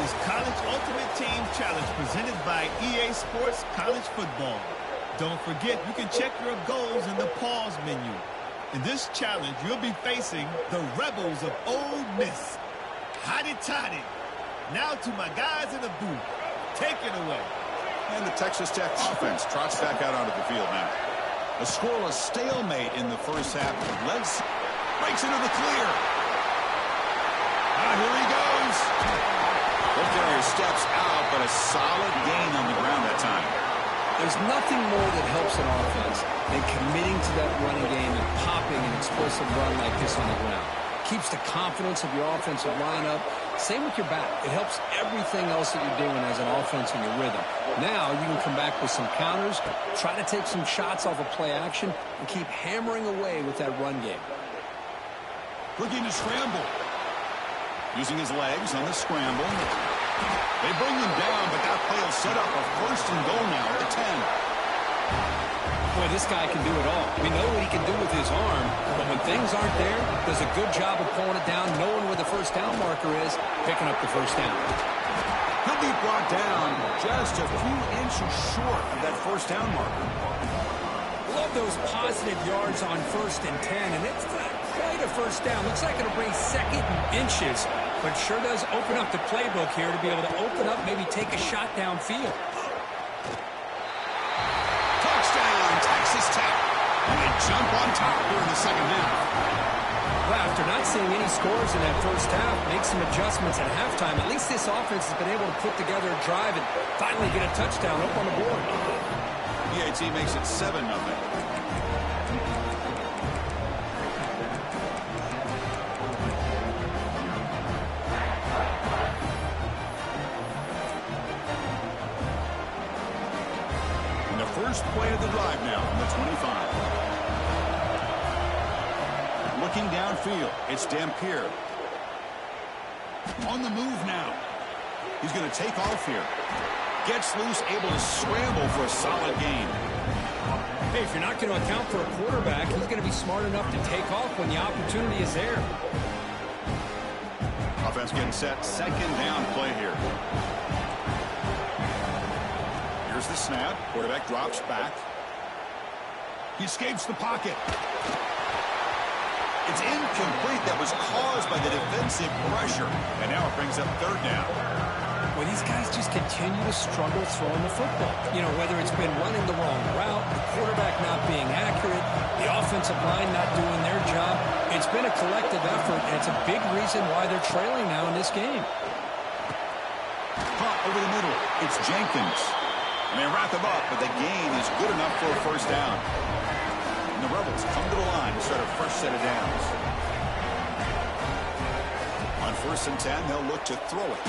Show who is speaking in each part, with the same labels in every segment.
Speaker 1: is College Ultimate Team Challenge presented by EA Sports College Football. Don't forget, you can check your goals in the pause menu. In this challenge, you'll be facing the Rebels of Ole Miss. Hotty-toddy. Now to my guys in the booth. Take it away.
Speaker 2: And the Texas Tech offense trots back out onto the field now. A scoreless stalemate in the first half. Let's breaks into the clear. Here he goes. The carrier steps out, but a solid gain on the ground that time.
Speaker 3: There's nothing more that helps an offense than committing to that running game and popping an explosive run like this on the ground. Keeps the confidence of your offensive lineup. Same with your back. It helps everything else that you're doing as an offense in your rhythm. Now you can come back with some counters, try to take some shots off of play action, and keep hammering away with that run game.
Speaker 2: Looking to scramble. Using his legs on the scramble. They bring him down, but that play will set up a first and goal now at the 10.
Speaker 3: Boy, this guy can do it all. We know what he can do with his arm, but when things aren't there, does a good job of pulling it down, knowing where the first down marker is, picking up the first down.
Speaker 2: He'll be brought down just a few inches short of that first down marker.
Speaker 3: Love those positive yards on 1st and 10, and it's not quite a first down. Looks like it'll bring second in inches, but sure does open up the playbook here to be able to open up, maybe take a shot downfield.
Speaker 2: Touchdown, Texas Tech. And they jump on top here in the second half.
Speaker 3: Well, after not seeing any scores in that first half, make some adjustments at halftime. At least this offense has been able to put together a drive and finally get a touchdown up on the board.
Speaker 2: EAT makes it 7-0. First play of the drive now from the 25. Looking downfield, it's Dampier. On the move now. He's going to take off here. Gets loose, able to scramble for a solid gain.
Speaker 3: Hey, if you're not going to account for a quarterback, he's going to be smart enough to take off when the opportunity is there.
Speaker 2: Offense getting set. Second down play here. Here's the snap. Quarterback drops back. He escapes the pocket. It's incomplete. That was caused by the defensive pressure. And now it brings up third down.
Speaker 3: Well, these guys just continue to struggle throwing the football. You know, whether it's been running the wrong route, the quarterback not being accurate, the offensive line not doing their job. It's been a collective effort, and it's a big reason why they're trailing now in this game.
Speaker 2: Caught over the middle. It's Jenkins. And they wrap him up, but the gain is good enough for a first down. And the Rebels come to the line to start a fresh set of downs. On 1st and 10, they'll look to throw it.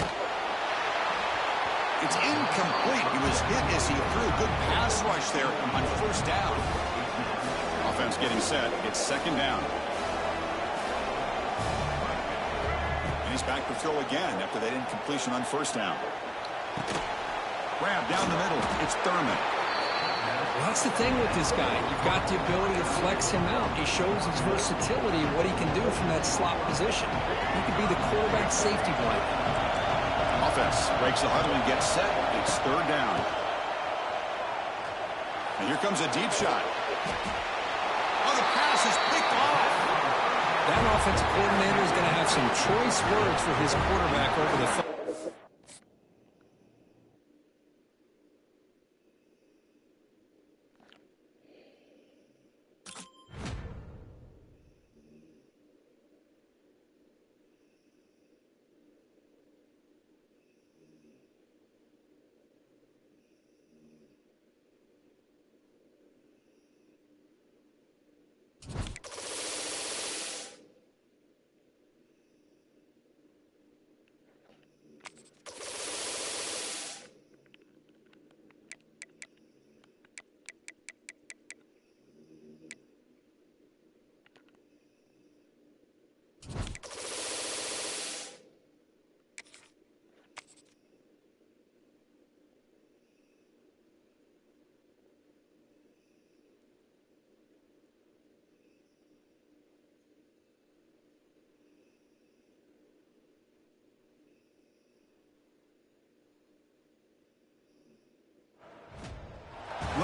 Speaker 2: It's incomplete. He was hit as he threw. Good pass rush there on 1st down. Offense getting set. It's 2nd down. And he's back to throw again after that incompletion on 1st down. Grab down the middle. It's Thurman.
Speaker 3: Well, that's the thing with this guy. You've got the ability to flex him out. He shows his versatility and what he can do from that slot position. He could be the quarterback safety blanket.
Speaker 2: Offense breaks the huddle and gets set. It's 3rd down. And here comes a deep shot. Oh, the pass is picked off.
Speaker 3: That offensive coordinator is going to have some choice words for his quarterback over the phone.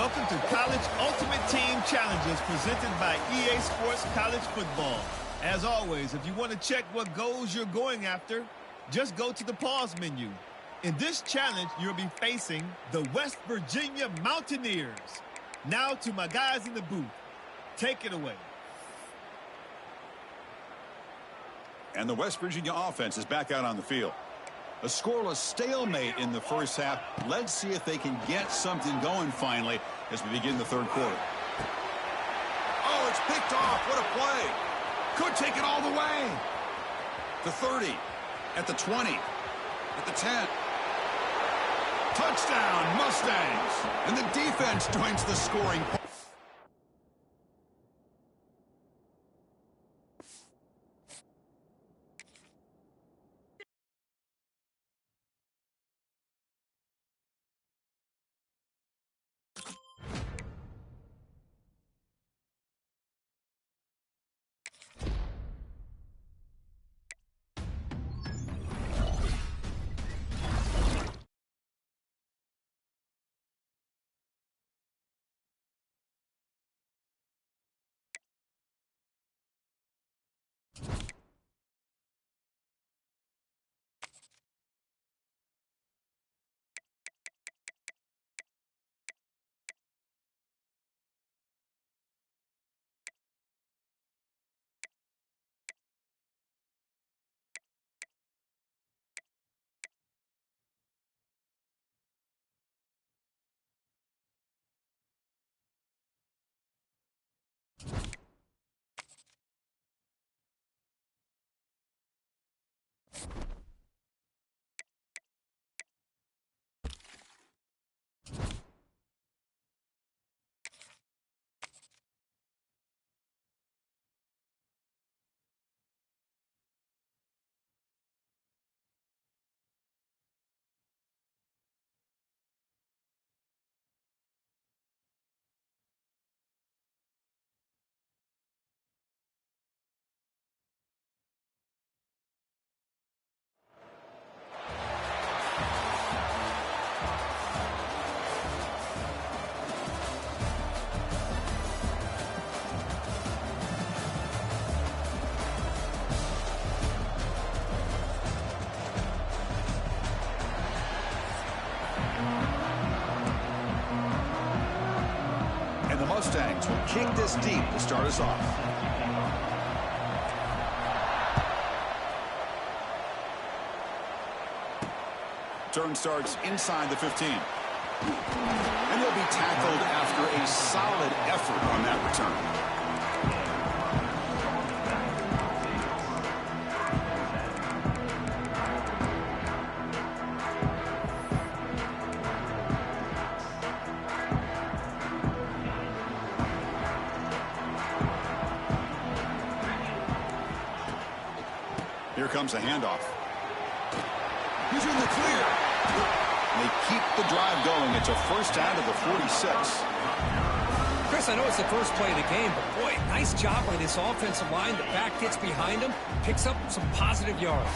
Speaker 1: Welcome to College Ultimate Team Challenges presented by EA Sports College Football. As always, if you want to check what goals you're going after, just go to the pause menu. In this challenge, you'll be facing the West Virginia Mountaineers. Now to my guys in the booth. Take it away.
Speaker 2: And the West Virginia offense is back out on the field. A scoreless stalemate in the first half. Let's see if they can get something going finally as we begin the third quarter. Oh, it's picked off. What a play. Could take it all the way. The 30, at the 20, at the 10. Touchdown, Mustangs. And the defense joins the scoring. Mustangs will kick this deep to start us off. Turn starts inside the 15. And he'll be tackled after a solid effort on that return. Here comes a handoff. He's in the clear. They keep the drive going. It's a first down to the 46.
Speaker 3: Chris, I know it's the first play of the game, but boy, nice job by this offensive line. The back gets behind him, picks up some positive yards.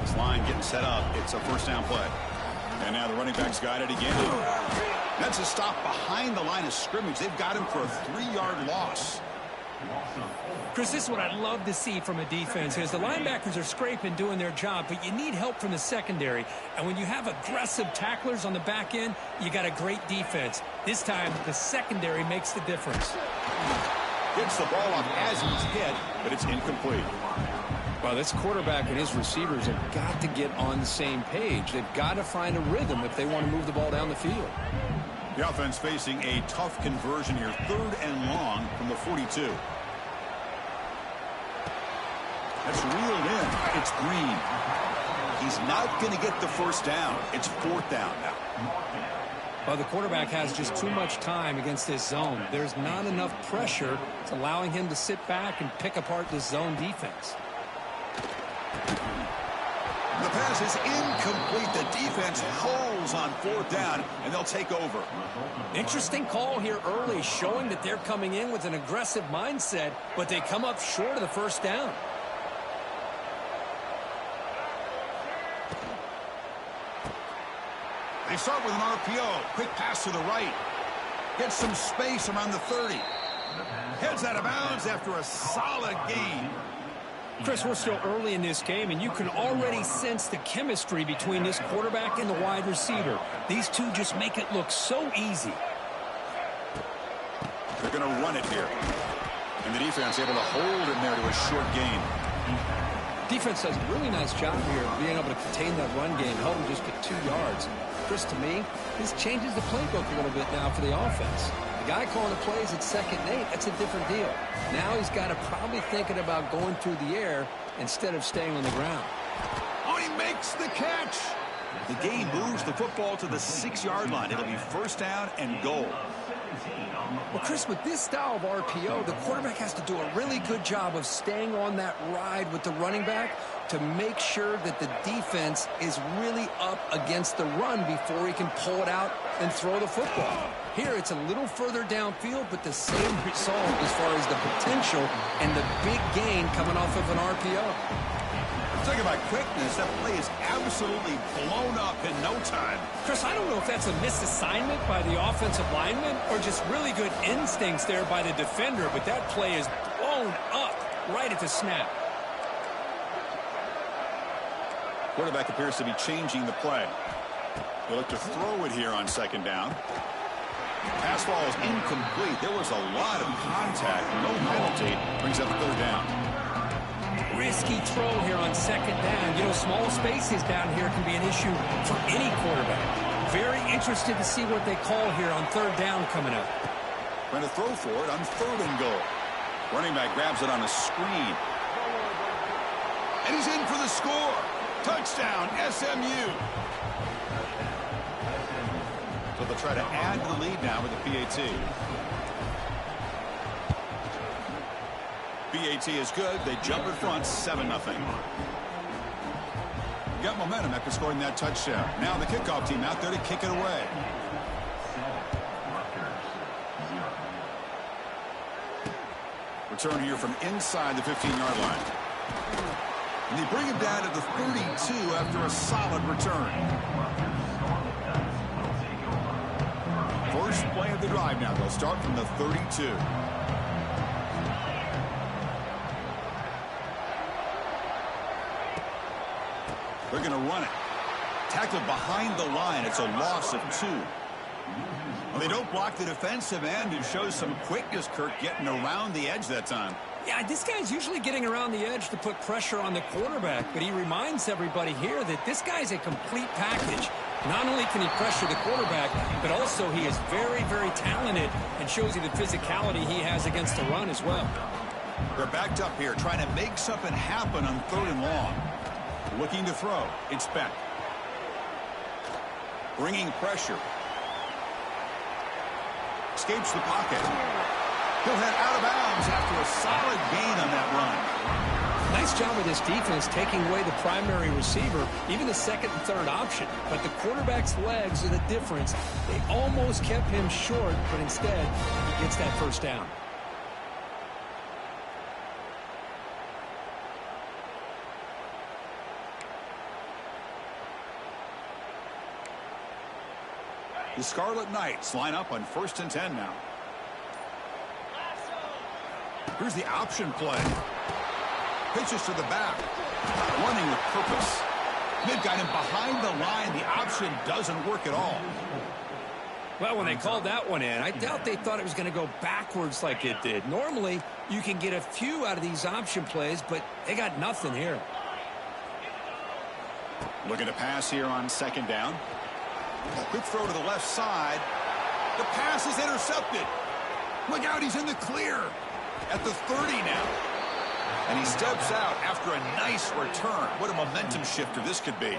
Speaker 2: This line getting set up. It's a first down play. And now the running back's got it again. That's a stop behind the line of scrimmage. They've got him for a 3-yard loss.
Speaker 3: Chris, this is what I'd love to see from a defense is the linebackers are scraping, doing their job, but you need help from the secondary. And when you have aggressive tacklers on the back end, you got a great defense. This time, the secondary makes the difference.
Speaker 2: Gets the ball off as he's hit, but it's incomplete.
Speaker 3: Well, this quarterback and his receivers have got to get on the same page. They've got to find a rhythm if they want to move the ball down the field.
Speaker 2: The offense facing a tough conversion here, 3rd and long from the 42. That's reeled in. It's Green. He's not going to get the first down. It's 4th down now.
Speaker 3: Well, the quarterback has just too much time against this zone. There's not enough pressure. It's allowing him to sit back and pick apart this zone defense.
Speaker 2: The pass is incomplete. The defense holds on 4th down, and they'll take over.
Speaker 3: Interesting call here early, showing that they're coming in with an aggressive mindset, but they come up short of the first down. They start with an RPO. Quick pass to the right.
Speaker 2: Gets some space around the 30. Heads out of bounds after a solid gain.
Speaker 3: Chris, we're still early in this game, and you can already sense the chemistry between this quarterback and the wide receiver. These two just make it look so easy.
Speaker 2: They're going to run it here. And the defense able to hold him there to a short gain.
Speaker 3: Defense does a really nice job here of being able to contain that run game, held him just at 2 yards. Chris, to me, this changes the playbook a little bit now for the offense. The guy calling the plays at 2nd and 8, that's a different deal. Now he's got to probably thinking about going through the air instead of staying on the ground.
Speaker 2: Oh, he makes the catch. The game moves the football to the 6-yard line. It'll be first down and goal.
Speaker 3: Well, Chris, with this style of RPO, the quarterback has to do a really good job of staying on that ride with the running back to make sure that the defense is really up against the run before he can pull it out and throw the football. Here, it's a little further downfield, but the same result as far as the potential and the big gain coming off of an RPO.
Speaker 2: Talk about quickness. That play is absolutely blown up in no time.
Speaker 3: Chris, I don't know if that's a misassignment by the offensive lineman or just really good instincts there by the defender, but that play is blown up right at the snap.
Speaker 2: Quarterback appears to be changing the play. They'll look to throw it here on 2nd down. Pass ball is incomplete. There was a lot of contact. No penalty. Brings up 3rd down.
Speaker 3: Risky throw here on 2nd down. You know, small spaces down here can be an issue for any quarterback. Very interested to see what they call here on 3rd down coming up.
Speaker 2: Trying to throw for it on 3rd and goal. Running back grabs it on a screen. And he's in for the score. Touchdown, SMU. So they'll try to add to the lead now with the PAT. PAT is good. They jump in front, 7-0. Got momentum after scoring that touchdown. Now the kickoff team out there to kick it away. Return here from inside the 15-yard line. And they bring him down to the 32 after a solid return. First play of the drive now. They'll start from the 32. They're going to run it. Tackled behind the line. It's a loss of 2. Well, they don't block the defensive end, who shows some quickness, Kirk, getting around the edge that time.
Speaker 3: Yeah, this guy's usually getting around the edge to put pressure on the quarterback, but he reminds everybody here that this guy's a complete package. Not only can he pressure the quarterback, but also he is very, very talented and shows you the physicality he has against the run as well.
Speaker 2: They're backed up here, trying to make something happen on 3rd and long. Looking to throw. It's Beck. Bringing pressure. Escapes the pocket. He'll head out of bounds after a solid gain on that run.
Speaker 3: Nice job of this defense taking away the primary receiver, even the 2nd and 3rd option. But the quarterback's legs are the difference. They almost kept him short, but instead, he gets that 1st down.
Speaker 2: The Scarlet Knights line up on 1st and 10 now. Here's the option play. Pitches to the back. Running with purpose. They've got him behind the line. The option doesn't work at all.
Speaker 3: Well, when they called that one in, I doubt they thought it was going to go backwards like it did. Normally, you can get a few out of these option plays, but they got nothing here.
Speaker 2: Looking to pass here on 2nd down. Quick throw to the left side. The pass is intercepted. Look out, he's in the clear. At the 30 now. And he steps out after a nice return. What a momentum shifter this could be.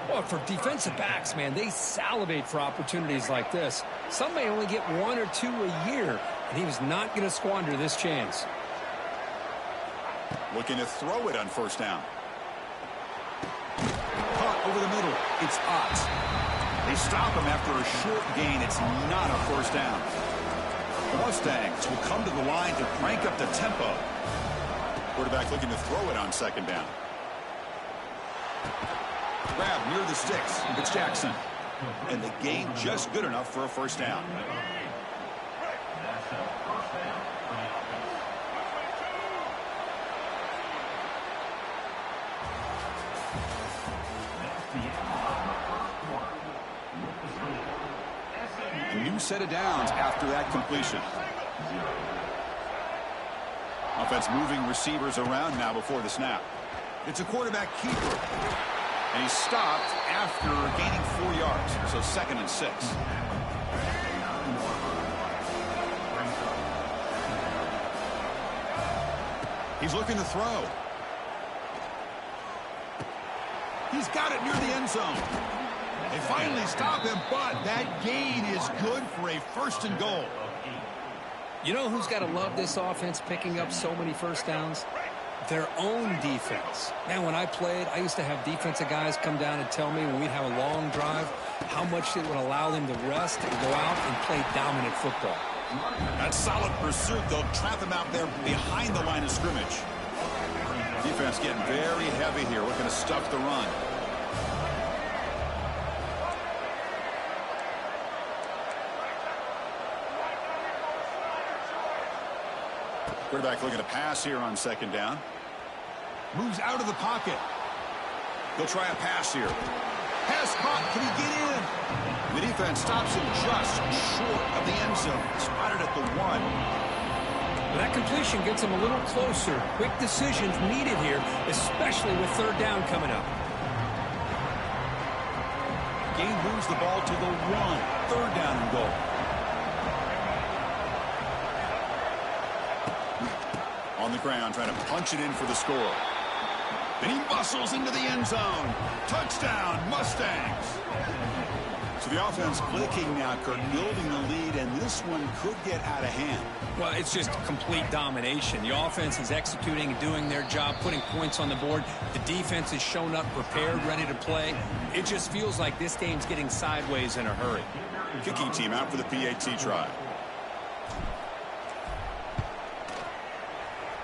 Speaker 3: Well, for defensive backs, man, they salivate for opportunities like this. Some may only get 1 or 2 a year, and he was not going to squander this chance.
Speaker 2: Looking to throw it on 1st down. Caught over the middle. It's Ott. They stop him after a short gain. It's not a 1st down. The Mustangs will come to the line to crank up the tempo. Quarterback looking to throw it on 2nd down. Grab near the sticks. It's Jackson. And the gain just good enough for a 1st down. A new set of downs after that completion. Offense moving receivers around now before the snap. It's a quarterback keeper. And he's stopped after gaining 4 yards. So 2nd and 6. He's looking to throw. He's got it near the end zone. They finally stop him, but that gain is good for a 1st and goal.
Speaker 3: You know who's got to love this offense picking up so many first downs? Their own defense. Man, when I played, I used to have defensive guys come down and tell me when we'd have a long drive how much it would allow them to rest and go out and play dominant football.
Speaker 2: That's solid pursuit. They'll trap him out there behind the line of scrimmage. Defense getting very heavy here, looking to stuff the run. Quarterback looking to pass here on 2nd down. Moves out of the pocket. They'll try a pass here. Pass caught. Can he get in? The defense stops him just short of the end zone. Spotted at the 1.
Speaker 3: Well, that completion gets him a little closer. Quick decisions needed here, especially with 3rd down coming up.
Speaker 2: Gain moves the ball to the 1. 3rd down and goal. On the ground, trying to punch it in for the score. Then he muscles into the end zone. Touchdown, Mustangs. So the offense clicking now, Kirk, building the lead, and this one could get out of hand.
Speaker 3: Well, it's just complete domination. The offense is executing and doing their job, putting points on the board. The defense has shown up, prepared, ready to play. It just feels like this game's getting sideways in a hurry.
Speaker 2: Kicking team out for the PAT try.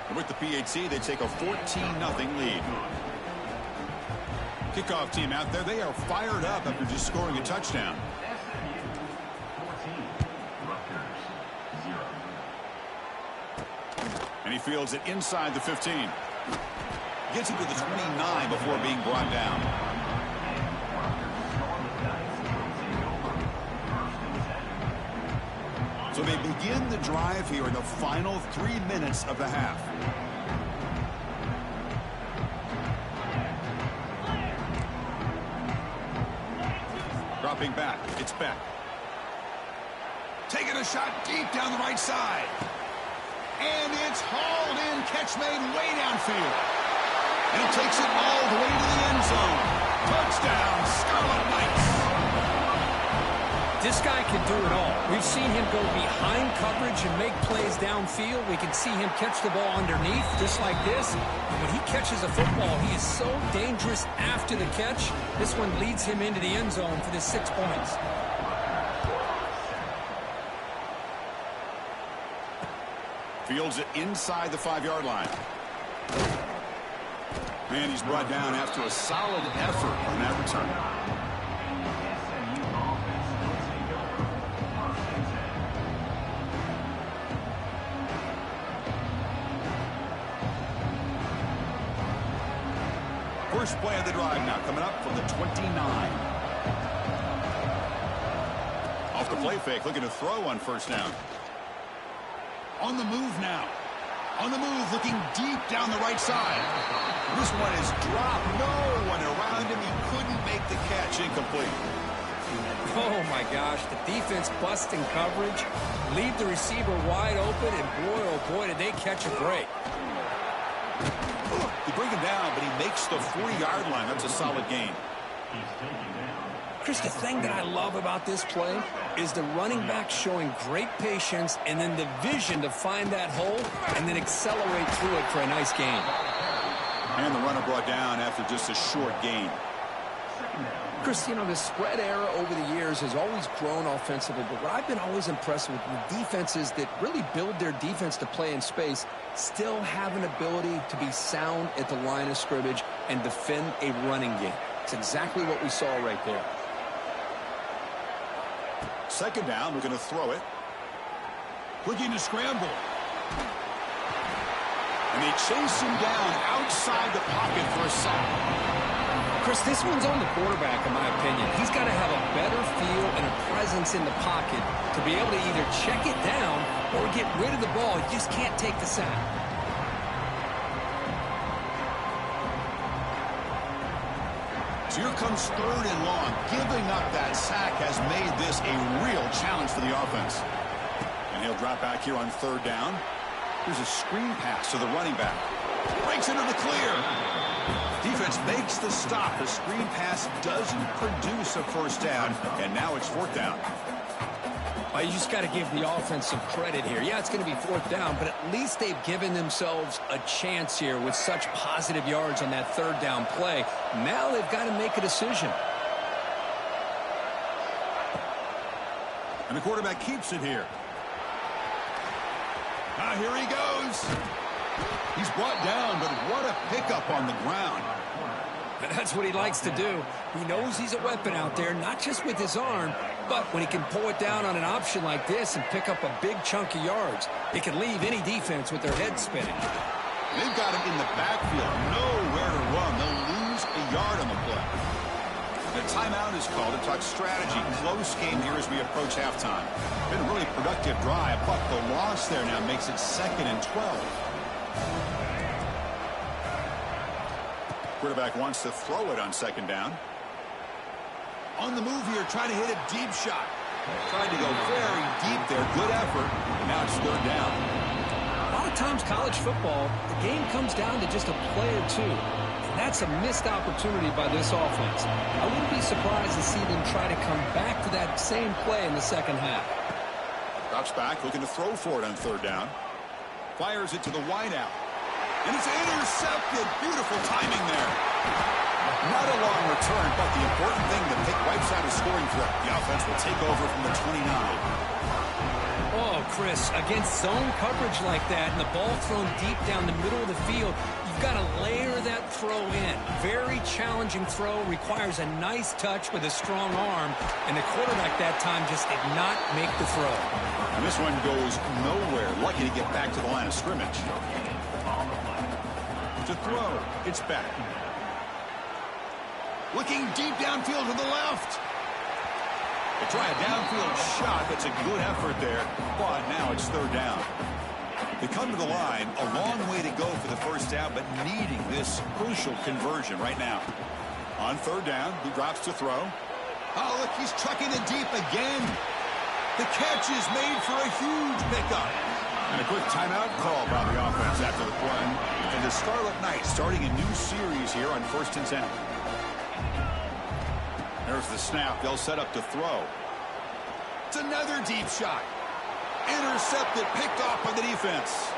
Speaker 2: And with the PAT, they take a 14-0 lead. Kickoff team out there. They are fired up after just scoring a touchdown. And he fields it inside the 15. Gets it to the 29 before being brought down. So they begin the drive here in the final 3 minutes of the half. Dropping back, it's Beck. Taking a shot deep down the right side. And it's hauled in, catch made way downfield. And he takes it all the way to the end zone. Touchdown, Scarlet Knights.
Speaker 3: This guy can do it all. We've seen him go behind coverage and make plays downfield. We can see him catch the ball underneath, just like this. And when he catches a football, he is so dangerous after the catch. This one leads him into the end zone for the 6 points.
Speaker 2: Fields it inside the 5-yard line. And he's brought down after a solid effort on that return. First play of the drive now coming up from the 29. Off the play fake, looking to throw on 1st down. On the move now. On the move, looking deep down the right side. This one is dropped. No one around him. He couldn't make the catch. Incomplete.
Speaker 3: Oh, my gosh. The defense busting coverage. Leave the receiver wide open, and boy, oh, boy, did they catch a break.
Speaker 2: They bring him down, but he makes the 40-yard line. That's a solid gain.
Speaker 3: Chris, the thing that I love about this play is the running back showing great patience and then the vision to find that hole and then accelerate through it for a nice gain.
Speaker 2: And the runner brought down after just a short gain.
Speaker 3: Chris, you know, the spread era over the years has always grown offensively, but what I've been always impressed with defenses that really build their defense to play in space still have an ability to be sound at the line of scrimmage and defend a running game. It's exactly what we saw right there.
Speaker 2: 2nd down, we're going to throw it. Looking to scramble. And they chase him down outside the pocket for a sack.
Speaker 3: Chris, this one's on the quarterback, in my opinion. He's got to have a better feel and a presence in the pocket to be able to either check it down or get rid of the ball. He just can't take the sack.
Speaker 2: So here comes 3rd and long. Giving up that sack has made this a real challenge for the offense. And he'll drop back here on 3rd down. Here's a screen pass to the running back. Breaks into the clear. Defense makes the stop. The screen pass doesn't produce a 1st down, and now it's 4th down.
Speaker 3: Well, you just got to give the offense some credit here. Yeah, it's going to be 4th down, but at least they've given themselves a chance here with such positive yards on that 3rd down play. Now they've got to make a decision.
Speaker 2: And the quarterback keeps it here. Now here he goes. He's brought down, but what a pickup on the ground.
Speaker 3: And that's what he likes to do. He knows he's a weapon out there, not just with his arm, but when he can pull it down on an option like this and pick up a big chunk of yards, it can leave any defense with their head spinning.
Speaker 2: They've got him in the backfield, nowhere to run. They'll lose a yard on the play. The timeout is called to talk strategy. Close game here as we approach halftime. Been a really productive drive, but the loss there now makes it 2nd and 12. Quarterback wants to throw it on 2nd down. On the move here, trying to hit a deep shot. Tried to go very deep there. Good effort. And now it's 3rd down.
Speaker 3: A lot of times college football, the game comes down to just a play or two. And that's a missed opportunity by this offense. I wouldn't be surprised to see them try to come back to that same play in the 2nd half.
Speaker 2: Drops back, looking to throw for it on 3rd down. Fires it to the wideout. And it's intercepted. Beautiful timing there. Not a long return, but the important thing, the pick wipes out a scoring threat. The offense will take over from the 29.
Speaker 3: Oh, Chris, against zone coverage like that and the ball thrown deep down the middle of the field, you've got to layer that throw in. Very challenging throw, requires a nice touch with a strong arm, and the quarterback that time just did not make the throw.
Speaker 2: And this one goes nowhere. Lucky to get back to the line of scrimmage. To throw, it's back. Looking deep downfield to the left. They try a downfield shot. That's a good effort there, but now it's 3rd down. They come to the line, a long way to go for the 1st down, but needing this crucial conversion right now. On 3rd down, he drops to throw. Oh, look, he's chucking it deep again. The catch is made for a huge pickup. And a quick timeout call by the offense after the play. And the Scarlet Knights starting a new series here on 1st and 10. There's the snap. They'll set up to throw. It's another deep shot. Intercepted, picked off by the defense.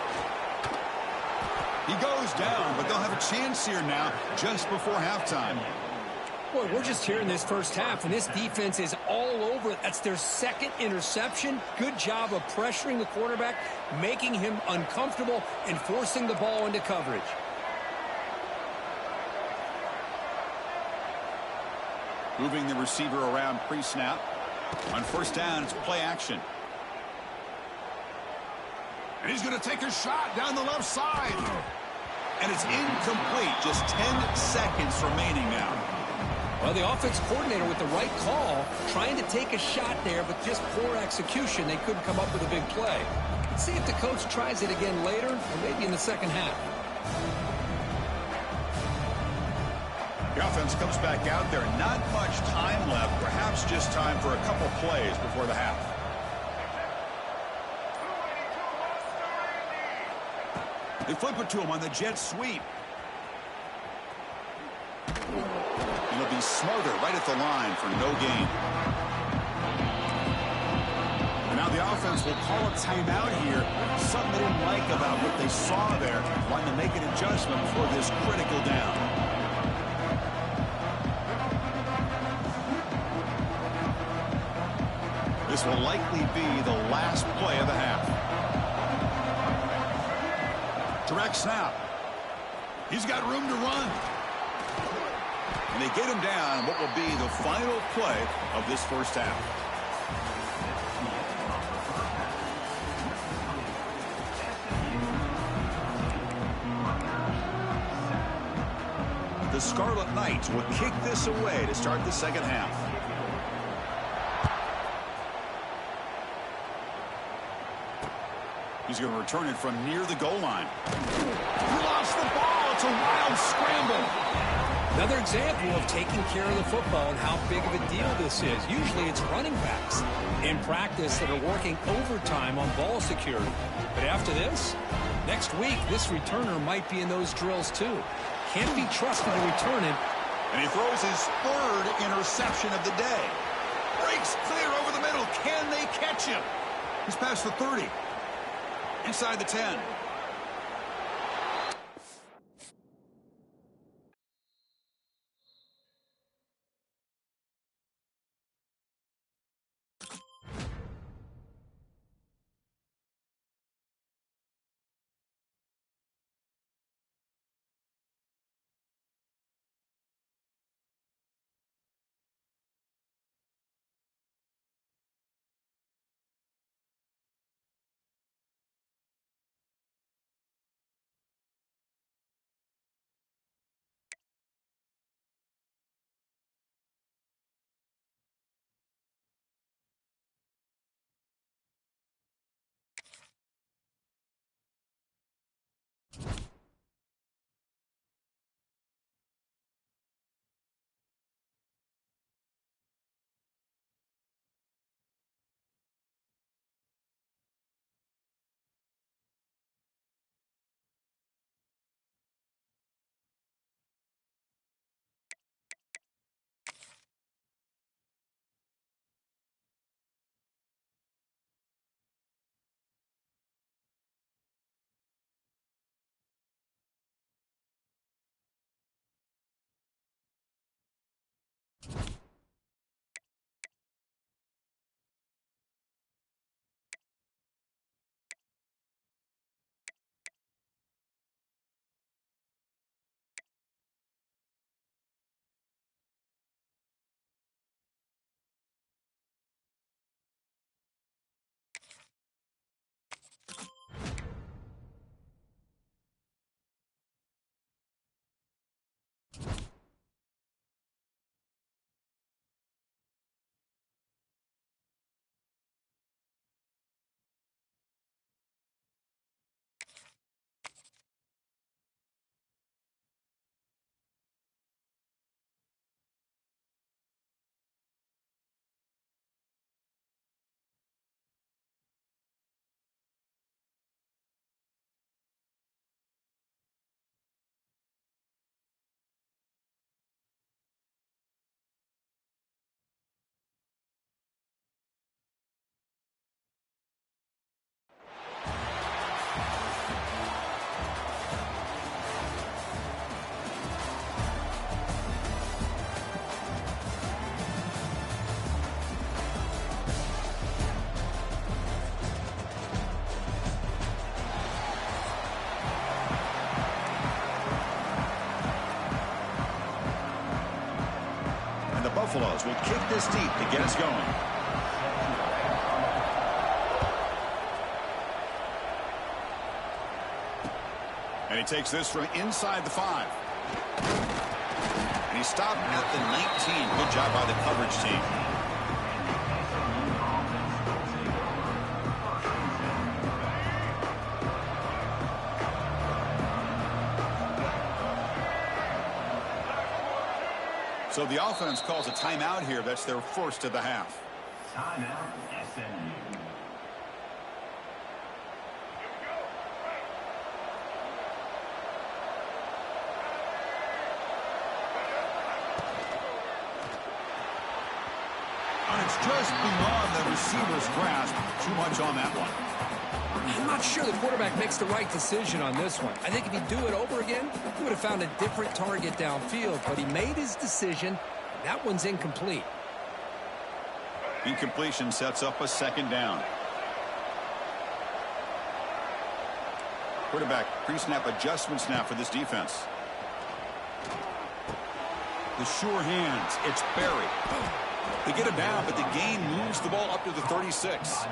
Speaker 2: He goes down, but they'll have a chance here now just before halftime.
Speaker 3: Boy, we're just here in this 1st half, and this defense is all over it. That's their 2nd interception. Good job of pressuring the quarterback, making him uncomfortable, and forcing the ball into coverage.
Speaker 2: Moving the receiver around pre-snap. On 1st down, it's play action. And he's going to take a shot down the left side. And it's incomplete. Just 10 seconds remaining now.
Speaker 3: Well, the offense coordinator with the right call, trying to take a shot there, but just poor execution. They couldn't come up with a big play. Let's see if the coach tries it again later, or maybe in the 2nd half.
Speaker 2: The offense comes back out there. Not much time left. Perhaps just time for a couple plays before the half. They flip it to him on the jet sweep. It'll be Smother right at the line for no gain. And now the offense will call a timeout here. Something they didn't like about what they saw there. Wanting to make an adjustment for this critical down. This will likely be the last play of the half. Direct snap. He's got room to run. And they get him down what will be the final play of this 1st half. The the Scarlet Knights will kick this away to start the second half. He's going to return it from near the goal line. He lost the ball. It's a wild scramble.
Speaker 3: Another example of taking care of the football and how big of a deal this is. Usually it's running backs in practice that are working overtime on ball security. But after this, next week, this returner might be in those drills too. Can't be trusted to return it.
Speaker 2: And he throws his third interception of the day. Breaks clear over the middle. Can they catch him? He's past the 30. Inside the 10. Buffaloes will kick this deep to get us going. And he takes this from inside the 5. And he stopped at the 19. Good job by the coverage team. So the offense calls a timeout here. That's their first of the half.
Speaker 4: Timeout, SMU.
Speaker 2: And it's just beyond the receiver's grasp. Too much on that one.
Speaker 3: I'm not sure the quarterback makes the right decision on this one. I think if he'd do it over again, he would have found a different target downfield, but he made his decision. That one's incomplete.
Speaker 2: Incompletion sets up a second down. Quarterback pre-snap adjustment snap for this defense. The sure hands. It's Barry. They get him down, but the gain moves the ball up to the 36.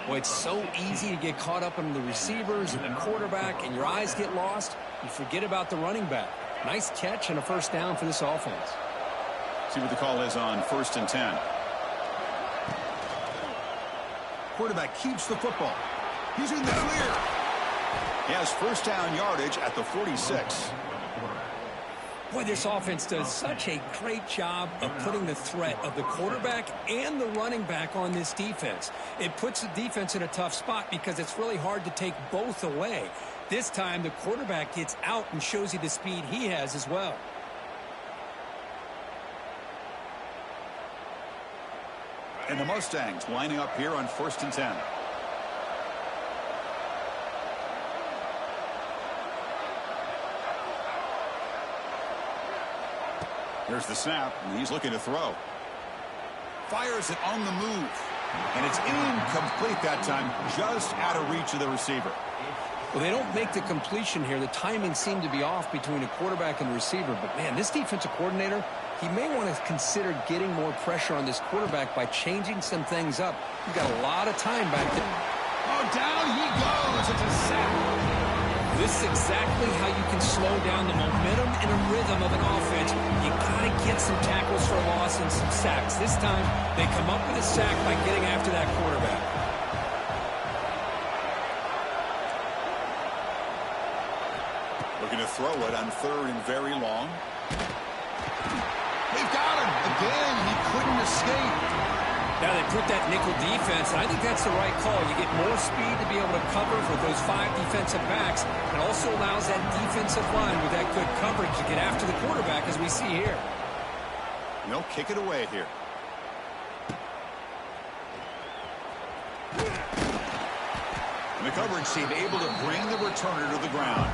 Speaker 3: Boy, it's so easy to get caught up in the receivers and the quarterback, and your eyes get lost. You forget about the running back. Nice catch and a first down for this offense.
Speaker 2: See what the call is on 1st and 10. Quarterback keeps the football. He's in the clear. He has first down yardage at the 46.
Speaker 3: Boy, this offense does such a great job of putting the threat of the quarterback and the running back on this defense. It puts the defense in a tough spot because it's really hard to take both away. This time, the quarterback gets out and shows you the speed he has as well.
Speaker 2: And the Mustangs lining up here on 1st and 10. Here's the snap, and he's looking to throw. Fires it on the move. And it's incomplete that time, just out of reach of the receiver.
Speaker 3: Well, they don't make the completion here. The timing seemed to be off between the quarterback and the receiver. But, man, this defensive coordinator, he may want to consider getting more pressure on this quarterback by changing some things up. You've got a lot of time back there.
Speaker 2: Oh, down he goes. It's a sack.
Speaker 3: This is exactly how you can slow down the momentum and a rhythm of an offense. You got to get some tackles for a loss and some sacks. This time, they come up with a sack by getting after that quarterback.
Speaker 2: Looking to throw it on 3rd and very long. They've got him. Again, he couldn't escape.
Speaker 3: Now they put that nickel defense, and I think that's the right call. You get more speed to be able to cover for those 5 defensive backs. It also allows that defensive line with that good coverage to get after the quarterback, as we see here.
Speaker 2: And they'll kick it away here. And the coverage team able to bring the returner to the ground.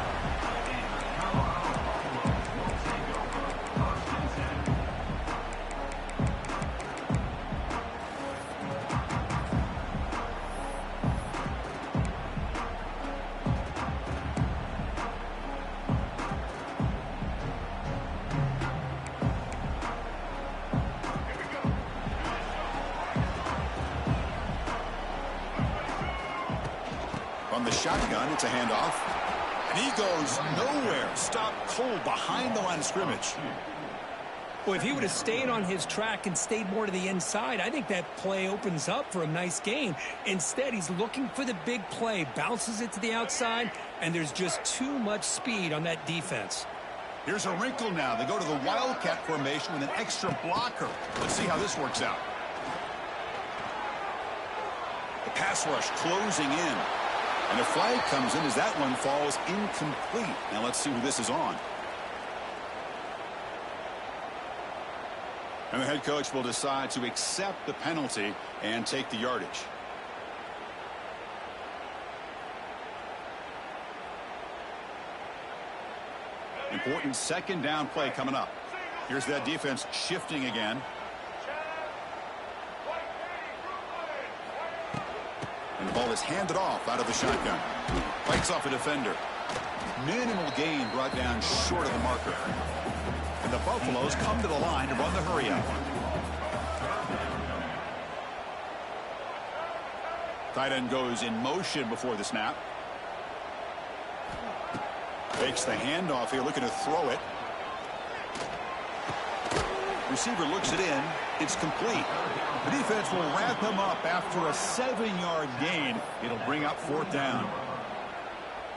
Speaker 2: From the shotgun, it's a handoff. And he goes nowhere. Stopped cold behind the line of scrimmage.
Speaker 3: Well, if he would have stayed on his track and stayed more to the inside, I think that play opens up for a nice gain. Instead, he's looking for the big play, bounces it to the outside, and there's just too much speed on that defense.
Speaker 2: Here's a wrinkle now. They go to the Wildcat formation with an extra blocker. Let's see how this works out. The pass rush closing in. And a flag comes in as that one falls incomplete. Now let's see who this is on. And the head coach will decide to accept the penalty and take the yardage. Important 2nd down play coming up. Here's that defense shifting again. And the ball is handed off out of the shotgun. Fights off a defender. Minimal gain brought down short of the marker. And the Buffaloes come to the line to run the hurry up. Tight end goes in motion before the snap. Fakes the handoff here, looking to throw it. Receiver looks it in. It's complete. The defense will wrap him up after a 7-yard gain. It'll bring up 4th down.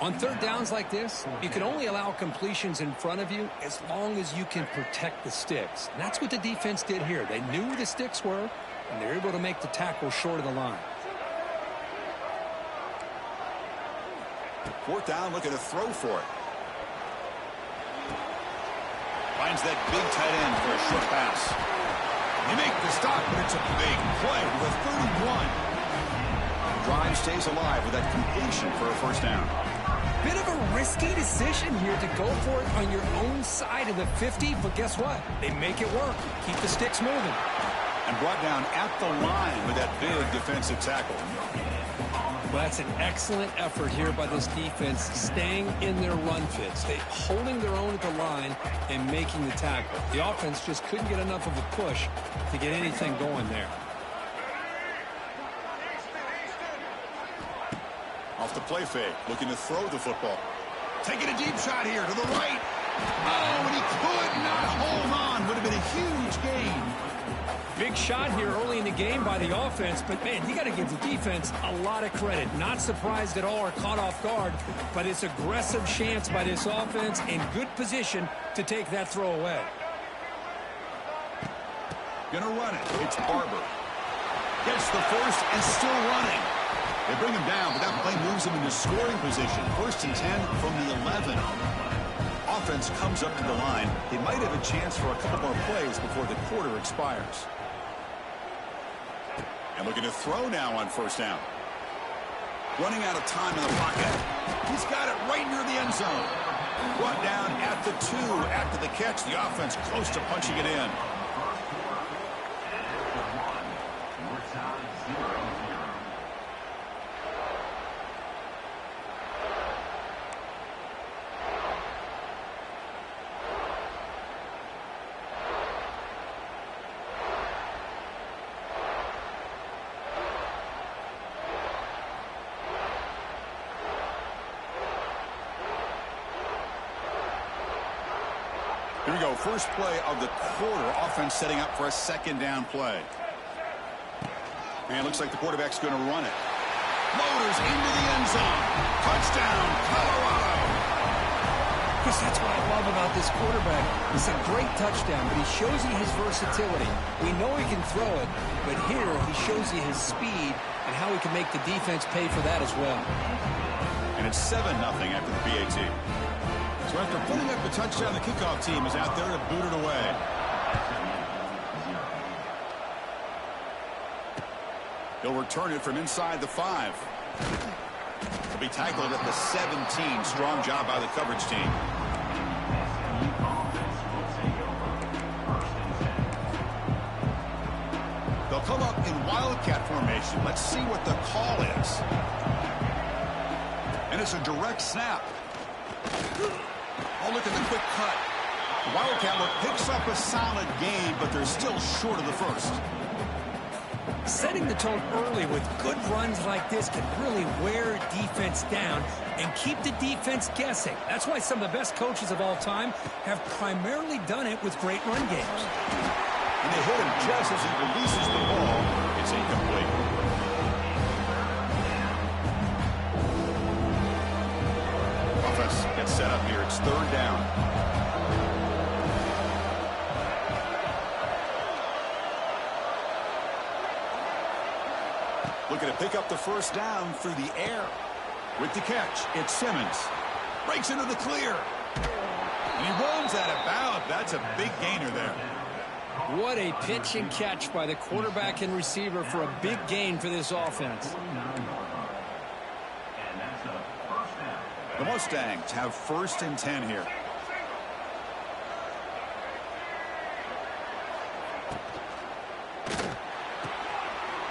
Speaker 3: On 3rd downs like this, you can only allow completions in front of you as long as you can protect the sticks. And that's what the defense did here. They knew where the sticks were, and they were able to make the tackle short of the line.
Speaker 2: 4th down, looking to throw for it. Finds that big tight end for a short pass. They make the stop, but it's a big play with 31. Drive stays alive with that completion for a 1st down.
Speaker 3: Bit of a risky decision here to go for it on your own side of the 50, but guess what? They make it work. Keep the sticks moving.
Speaker 2: And brought down at the line with that big defensive tackle.
Speaker 3: Well, that's an excellent effort here by this defense, staying in their run fits. They holding their own at the line and making the tackle. The offense just couldn't get enough of a push to get anything going there.
Speaker 2: Off the play fake, looking to throw the football. Taking a deep shot here to the right. Oh, and he could not hold on. Would have been a huge gain.
Speaker 3: Big shot here early in the game by the offense, but, man, you got to give the defense a lot of credit. Not surprised at all or caught off guard, but it's aggressive chance by this offense in good position to take that throw away.
Speaker 2: Gonna run it. It's Barber. Gets the first and still running. They bring him down, but that play moves him into scoring position. 1st and 10 from the 11. Offense comes up to the line. They might have a chance for a couple more plays before the quarter expires. And looking to throw now on 1st down. Running out of time in the pocket. He's got it right near the end zone. Brought down at the 2 after the catch. The offense close to punching it in. Here we go. First play of the quarter. Offense setting up for a 2nd down play. And it looks like the quarterback's going to run it. Loaders into the end zone. Touchdown, Colorado.
Speaker 3: Chris, that's what I love about this quarterback. It's a great touchdown, but he shows you his versatility. We know he can throw it, but here he shows you his speed and how he can make the defense pay for that as well.
Speaker 2: And it's 7-0 after the PAT. So after putting up the touchdown, the kickoff team is out there to boot it away. He'll return it from inside the 5. He'll be tackled at the 17. Strong job by the coverage team. They'll come up in Wildcat formation. Let's see what the call is. And it's a direct snap. Oh, look at the quick cut. The Wildcat look picks up a solid gain, but they're still short of the first.
Speaker 3: Setting the tone early with good runs like this can really wear a defense down and keep the defense guessing. That's why some of the best coaches of all time have primarily done it with great run games.
Speaker 2: And they hit him just as he releases the ball. It's incomplete. Offense gets set up here. It's 3rd down. Looking to pick up the 1st down through the air. With the catch, it's Simmons. Breaks into the clear. And he runs out of bounds. That's a big gainer there.
Speaker 3: What a pitch and catch by the quarterback and receiver for a big gain for this offense.
Speaker 2: The Mustangs have 1st and 10 here.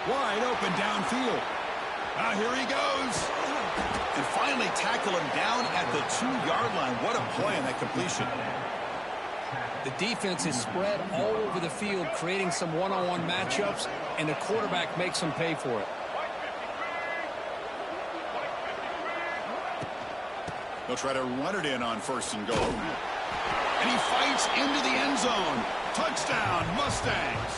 Speaker 2: Wide open downfield. Here he goes. And finally tackle him down at the 2-yard line. What a play on that completion.
Speaker 3: The defense is spread all over the field, creating some one-on-one matchups, and the quarterback makes them pay for it.
Speaker 2: They'll try to run it in on 1st and goal. And he fights into the end zone. Touchdown, Mustangs.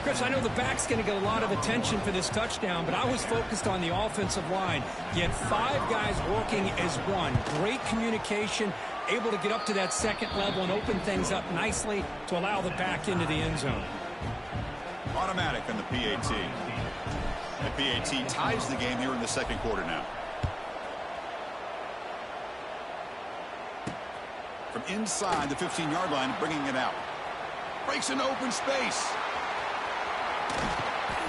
Speaker 3: Chris, I know the back's going to get a lot of attention for this touchdown, but I was focused on the offensive line. You had 5 guys working as one. Great communication, able to get up to that 2nd level and open things up nicely to allow the back into the end zone.
Speaker 2: Automatic on the PAT. The PAT ties the game here in the 2nd quarter now. From inside the 15-yard line, bringing it out. Breaks into open space.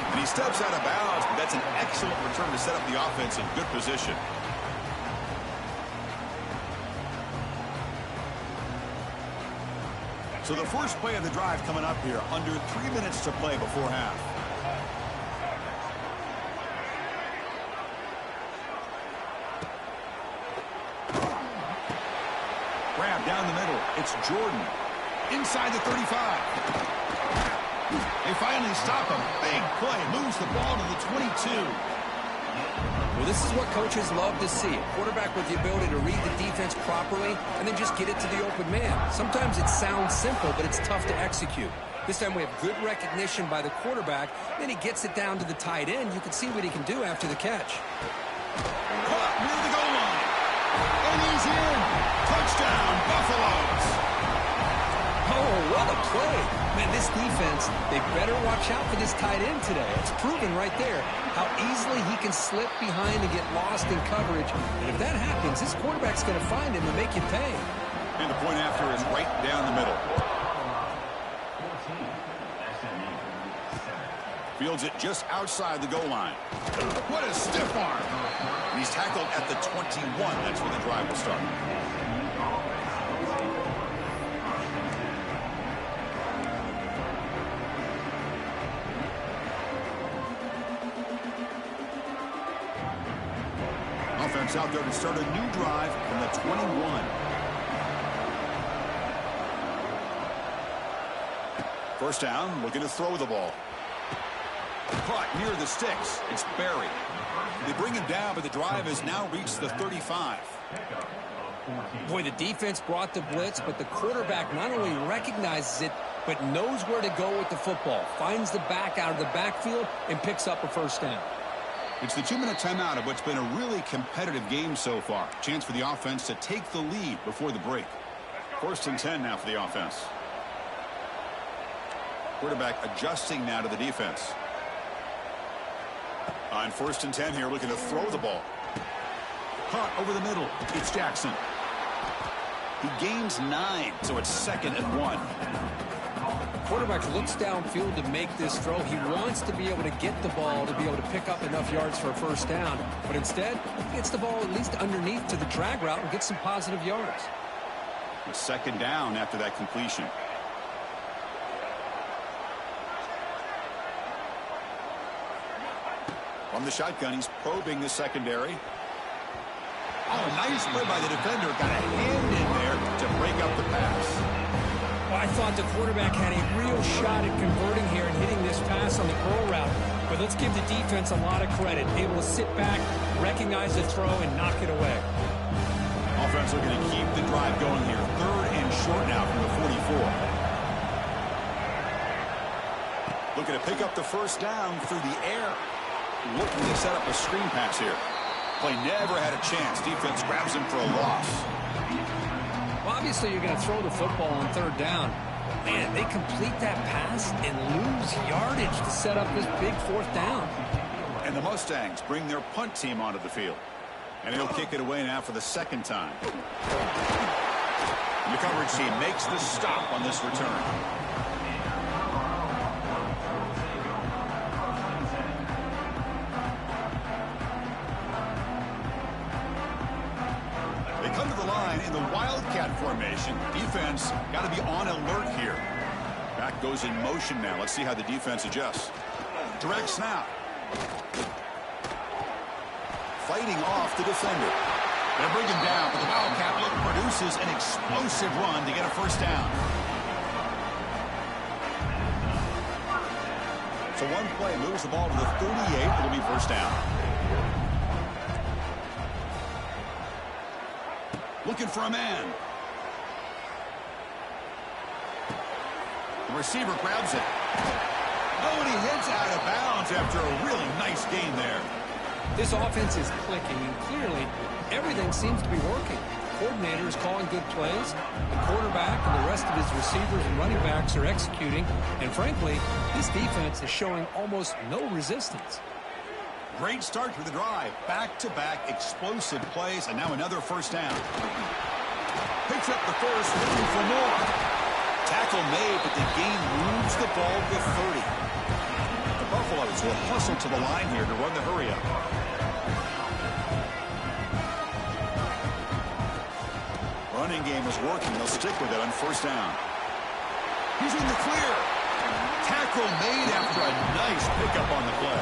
Speaker 2: And he steps out of bounds, but that's an excellent return to set up the offense in good position. So the first play of the drive coming up here, under 3 minutes to play before half. Grab down the middle. It's Jordan. Inside the 35. They finally stop him. Big play. Moves the ball to the 22.
Speaker 3: Well, this is what coaches love to see. A quarterback with the ability to read the defense properly and then just get it to the open man. Sometimes it sounds simple, but it's tough to execute. This time we have good recognition by the quarterback. Then he gets it down to the tight end. You can see what he can do after the catch.
Speaker 2: Caught near the goal line. And he's in. Touchdown, Buffaloes.
Speaker 3: Oh, what a play. Man, this defense, they better watch out for this tight end today. It's proven right there how easily he can slip behind and get lost in coverage. And if that happens, this quarterback's going to find him and make you pay.
Speaker 2: And the point after is right down the middle. Fields it just outside the goal line. What a stiff arm. And he's tackled at the 21. That's where the drive will start. Offense out there to start a new drive from the 21. First down, looking to throw the ball. Caught near the sticks. It's Barry. They bring him down, but the drive has now reached the 35.
Speaker 3: Boy, the defense brought the blitz, but the quarterback not only recognizes it, but knows where to go with the football. Finds the back out of the backfield and picks up a first down.
Speaker 2: It's the 2-minute timeout of what's been a really competitive game so far. Chance for the offense to take the lead before the break. 1st and 10 now for the offense. Quarterback adjusting now to the defense. On 1st and 10 here, looking to throw the ball. Caught over the middle. It's Jackson. He gains 9, so it's 2nd and 1.
Speaker 3: Quarterback looks downfield to make this throw. He wants to be able to get the ball to be able to pick up enough yards for a first down. But instead, he gets the ball at least underneath to the drag route and gets some positive yards.
Speaker 2: It's 2nd down after that completion. From the shotgun, he's probing the secondary. Oh, nice play by the defender. Got a hand in there to break up the pass.
Speaker 3: Well, I thought the quarterback had a real shot at converting here and hitting this pass on the curl route. But let's give the defense a lot of credit. Able to sit back, recognize the throw, and knock it away.
Speaker 2: Offense looking to keep the drive going here. 3rd and short now from the 44. Looking to pick up the first down through the air. Looking to set up a screen pass here. Play never had a chance. Defense grabs him for a loss.
Speaker 3: Well, obviously, you're going to throw the football on 3rd down. Man, they complete that pass and lose yardage to set up this big 4th down.
Speaker 2: And the Mustangs bring their punt team onto the field. And he'll kick it away now for the 2nd time. And the coverage team makes the stop on this return. Come to the line in the Wildcat formation. Defense got to be on alert here. Back goes in motion now. Let's see how the defense adjusts. Direct snap. Fighting off the defender. They'll bring him down, but the Wildcat look produces an explosive run to get a first down. So one play moves the ball to the 38. It'll be first down. Looking for a man. The receiver grabs it. Oh, and he heads out of bounds after a really nice game there.
Speaker 3: This offense is clicking, and clearly everything seems to be working. The coordinator is calling good plays. The quarterback and the rest of his receivers and running backs are executing. And frankly, this defense is showing almost no resistance.
Speaker 2: Great start to the drive. Back-to-back explosive plays, and now another first down. Picks up the first, looking for more. Tackle made, but the game moves the ball to 30. The Buffaloes will hustle to the line here to run the hurry-up. Running game is working. They'll stick with it on first down. He's in the clear. Tackle made after a nice pickup on the play.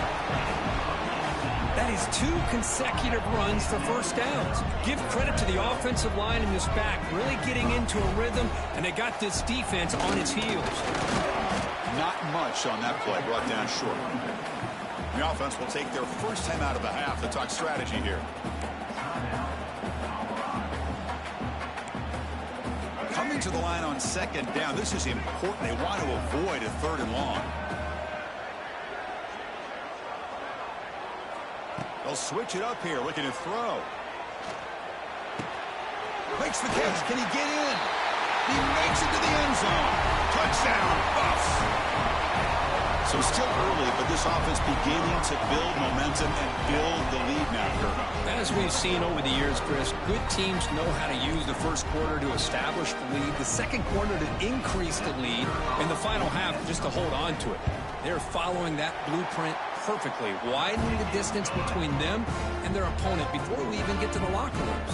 Speaker 3: That is 2 consecutive runs for first downs. Give credit to the offensive line in this back, really getting into a rhythm, and they got this defense on its heels.
Speaker 2: Not much on that play, brought down short. The offense will take their first time out of the half to talk strategy here. Coming to the line on second down. This is important. They want to avoid a 3rd and long. They'll switch it up here, looking to throw. Makes the catch. Can he get in? He makes it to the end zone. Touchdown, Buffs. So still early, but this offense beginning to build momentum and build the lead now, Kirk.
Speaker 3: As we've seen over the years, Chris, good teams know how to use the first quarter to establish the lead, the second quarter to increase the lead, and the final half just to hold on to it. They're following that blueprint perfectly, widening the distance between them and their opponent before we even get to the locker rooms.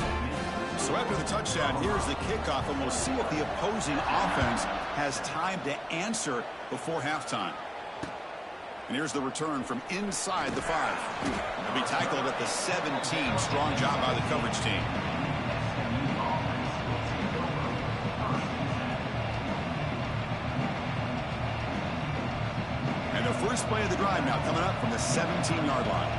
Speaker 2: So after the touchdown, here's the kickoff, and we'll see if the opposing offense has time to answer before halftime. And here's the return from inside the 5. He'll be tackled at the 17. Strong job by the coverage team. And the first play of the drive now coming up from the 17-yard line.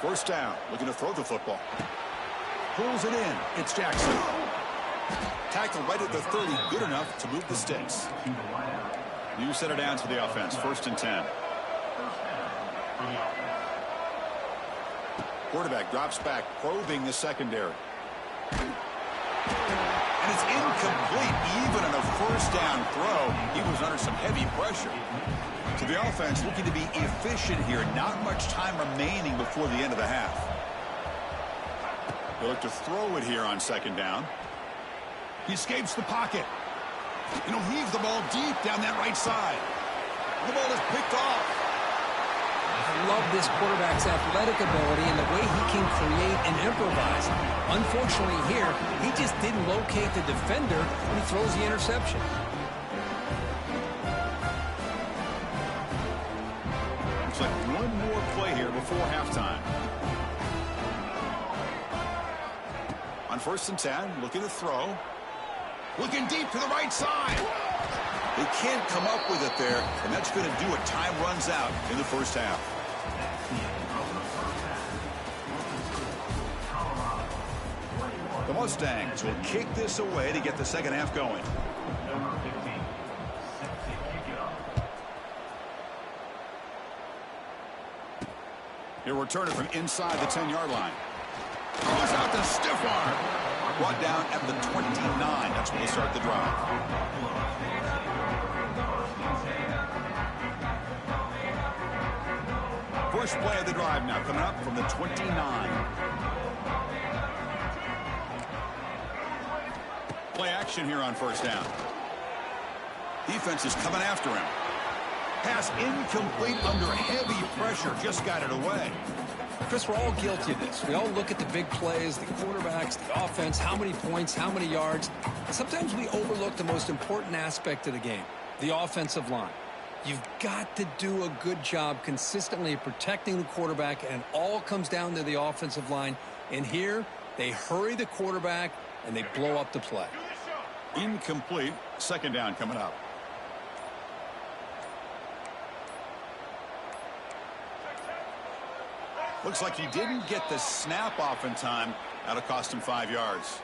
Speaker 2: First down, looking to throw the football. Pulls it in. It's Jackson. Tackled right at the 30, good enough to move the sticks. New center down to the offense, 1st and 10. Quarterback drops back, probing the secondary. And it's incomplete. Even on a first down throw, he was under some heavy pressure. So the offense looking to be efficient here. Not much time remaining before the end of the half. They look to throw it here on second down. He escapes the pocket. And he'll heave the ball deep down that right side. The ball is picked off.
Speaker 3: I love this quarterback's athletic ability and the way he can create and improvise. Unfortunately here, he just didn't locate the defender when he throws the interception.
Speaker 2: Looks like one more play here before halftime. On 1st and 10, looking to throw. Looking deep to the right side. They can't come up with it there, and that's going to do it. Time runs out in the first half. The Mustangs will kick this away to get the second half going. He'll return it from inside the 10-yard line. Goes out the stiff arm. Brought down at the 29. That's where they'll start the drive. First play of the drive now coming up from the 29. Play action here on first down. Defense is coming after him. Pass incomplete under heavy pressure. Just got it away.
Speaker 3: Chris, we're all guilty of this. We all look at the big plays, the quarterbacks, the offense, how many points, how many yards. Sometimes we overlook the most important aspect of the game, the offensive line. You've got to do a good job consistently protecting the quarterback, and it all comes down to the offensive line. And here, they hurry the quarterback, and they blow up the play.
Speaker 2: Incomplete. Second down coming up. Looks like he didn't get the snap off in time. That'll cost him 5 yards.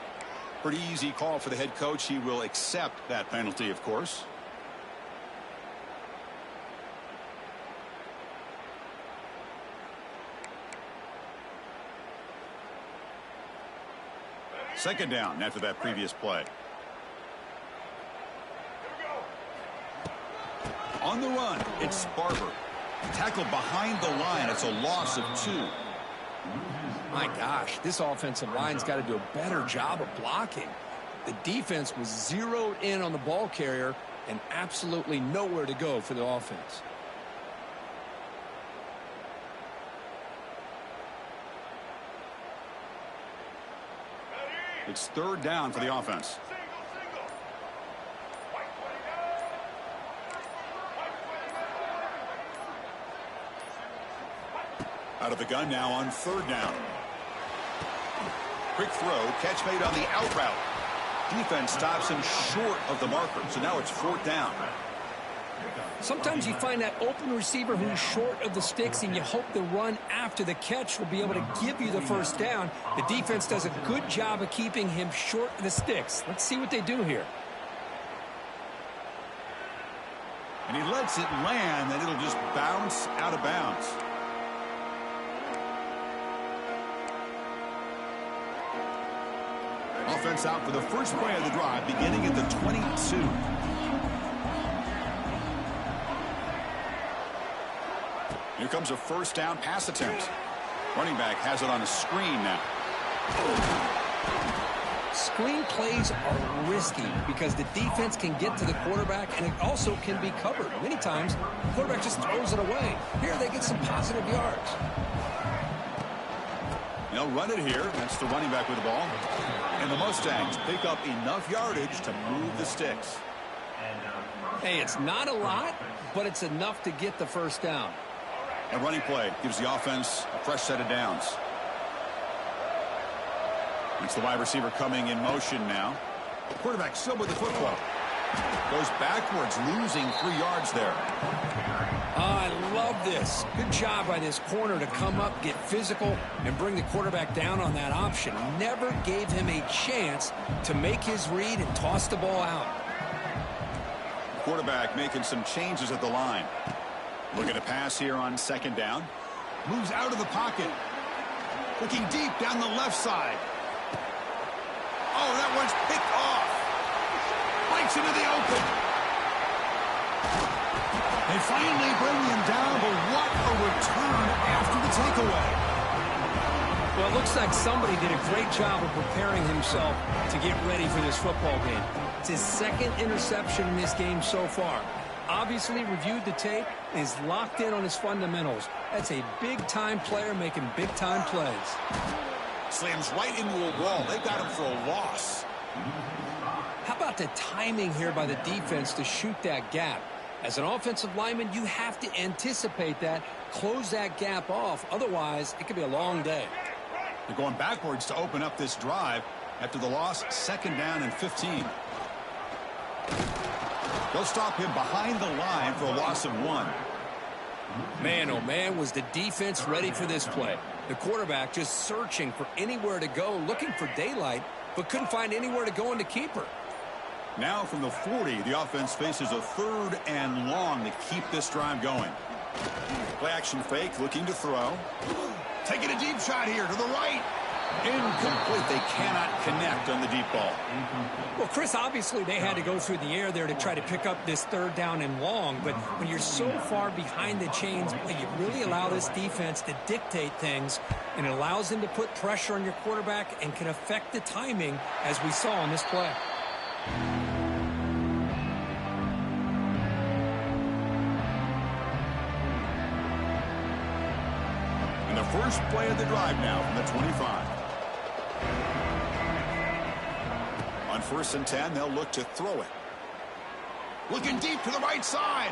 Speaker 2: Pretty easy call for the head coach. He will accept that penalty, of course. Second down after that previous play. On the run, it's Barber. Tackled behind the line. It's a loss of 2.
Speaker 3: My gosh, this offensive line's got to do a better job of blocking. The defense was zeroed in on the ball carrier and absolutely nowhere to go for the offense.
Speaker 2: It's third down for the offense. Out of the gun now on third down. Quick throw, catch made on the out route. Defense stops him short of the marker, so now it's fourth down.
Speaker 3: Sometimes you find that open receiver who's short of the sticks, and you hope the run after the catch will be able to give you the first down. The defense does a good job of keeping him short of the sticks. Let's see what they do here.
Speaker 2: And he lets it land, and it'll just bounce out of bounds. Offense out for the first play of the drive, beginning at the 22. Here comes a first down pass attempt. Running back has it on a screen now.
Speaker 3: Screen plays are risky because the defense can get to the quarterback, and it also can be covered. Many times, the quarterback just throws it away. Here they get some positive yards.
Speaker 2: They'll run it here. That's the running back with the ball. And the Mustangs pick up enough yardage to move the sticks.
Speaker 3: Hey, it's not a lot, but it's enough to get the first down.
Speaker 2: A running play gives the offense a fresh set of downs. It's the wide receiver coming in motion now. Quarterback still with the football. Goes backwards, losing 3 yards there.
Speaker 3: I love this. Good job by this corner to come up, get physical, and bring the quarterback down on that option. Never gave him a chance to make his read and toss the ball out.
Speaker 2: Quarterback making some changes at the line. Looking to pass here on second down. Moves out of the pocket. Looking deep down the left side. Oh, that one's picked off. Breaks into the open. They finally bring him down, but what a return after the takeaway.
Speaker 3: Well, it looks like somebody did a great job of preparing himself to get ready for this football game. It's his second interception in this game so far. Obviously reviewed the tape and is locked in on his fundamentals. That's a big-time player making big-time plays.
Speaker 2: Slams right into a wall. They got him for a loss.
Speaker 3: How about the timing here by the defense to shoot that gap? As an offensive lineman, you have to anticipate that, close that gap off. Otherwise, it could be a long day.
Speaker 2: They're going backwards to open up this drive after the loss, second down and 15. They'll stop him behind the line for a loss of 1.
Speaker 3: Man, oh man, was the defense ready for this play. The quarterback just searching for anywhere to go, looking for daylight, but couldn't find anywhere to go in the keeper.
Speaker 2: Now from the 40, the offense faces a 3rd and long to keep this drive going. Play action fake, looking to throw. Taking a deep shot here to the right. Incomplete. They cannot connect on the deep ball.
Speaker 3: Well, Chris, obviously they had to go through the air there to try to pick up this 3rd down and long, but when you're so far behind the chains, you really allow this defense to dictate things, and it allows them to put pressure on your quarterback and can affect the timing, as we saw on this play.
Speaker 2: And the first play of the drive now from the 25. On 1st and 10, they'll look to throw it. Looking deep to the right side.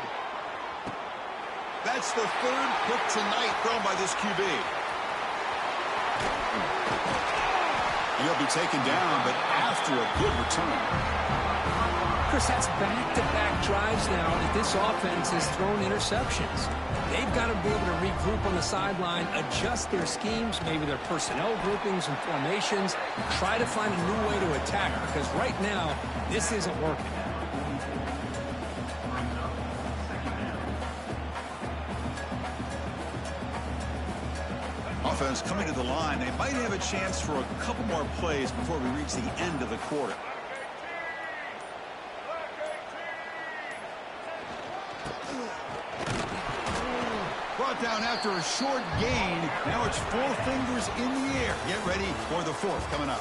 Speaker 2: That's the 3rd pick tonight thrown by this QB. He'll be taken down, but after a good return.
Speaker 3: Chris, that's back-to-back drives now that this offense has thrown interceptions. They've got to be able to regroup on the sideline, adjust their schemes, maybe their personnel groupings and formations, try to find a new way to attack, because right now, this isn't working.
Speaker 2: Offense coming to the line. They might have a chance for a couple more plays before we reach the end of the quarter. Brought down after a short gain. Now it's 4 fingers in the air. Get ready for the 4th coming up.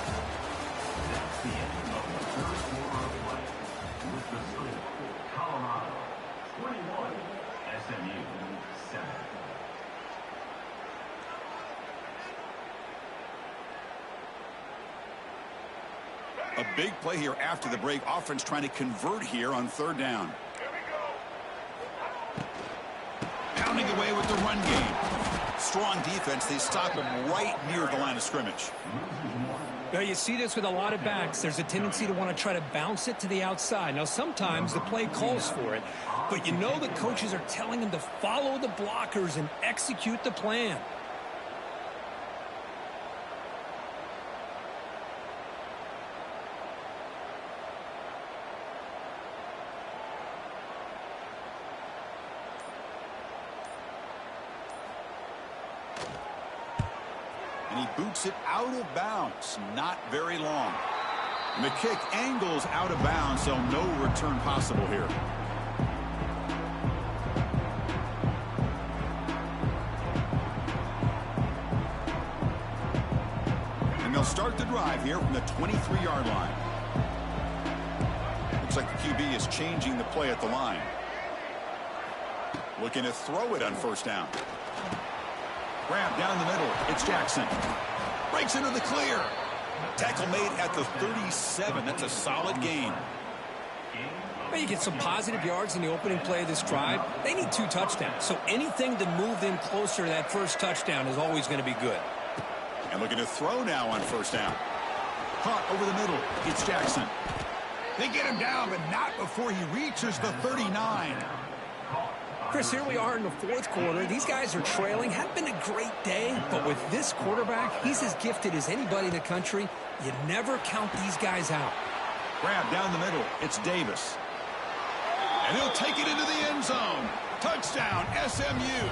Speaker 4: Colorado 21, SMU 7.
Speaker 2: A big play here after the break. Offense trying to convert here on 3rd down. Pounding away with the run game. Strong defense. They stop him right near the line of scrimmage.
Speaker 3: Well, you see this with a lot of backs. There's a tendency to want to try to bounce it to the outside. Now, sometimes the play calls for it, but you know the coaches are telling them to follow the blockers and execute the plan.
Speaker 2: And he boots it out of bounds. Not very long. And the kick angles out of bounds, so no return possible here. And they'll start the drive here from the 23-yard line. Looks like the QB is changing the play at the line. Looking to throw it on first down. Grab down the middle. It's Jackson. Breaks into the clear. Tackle made at the 37. That's a solid gain.
Speaker 3: Well, you get some positive yards in the opening play of this drive. They need 2 touchdowns, so anything to move them closer to that first touchdown is always going to be good.
Speaker 2: And looking to throw now on first down. Caught over the middle. It's Jackson. They get him down, but not before he reaches the 39.
Speaker 3: Chris, here we are in the 4th quarter. These guys are trailing. Hadn't been a great day, but with this quarterback, he's as gifted as anybody in the country. You never count these guys out.
Speaker 2: Grab down the middle. It's Davis. And he'll take it into the end zone. Touchdown, SMU.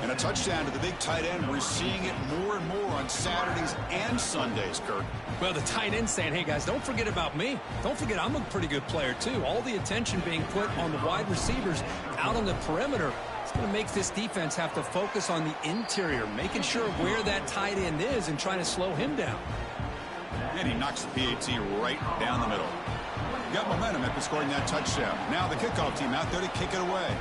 Speaker 2: And a touchdown to the big tight end. We're seeing it more and more on Saturdays and Sundays, Kurt.
Speaker 3: Well, the tight end saying, hey, guys, don't forget about me. Don't forget I'm a pretty good player, too. All the attention being put on the wide receivers out on the perimeter. It's going to make this defense have to focus on the interior, making sure where that tight end is and trying to slow him down.
Speaker 2: And he knocks the PAT right down the middle. Got momentum after scoring that touchdown. Now the kickoff team out there to kick it away.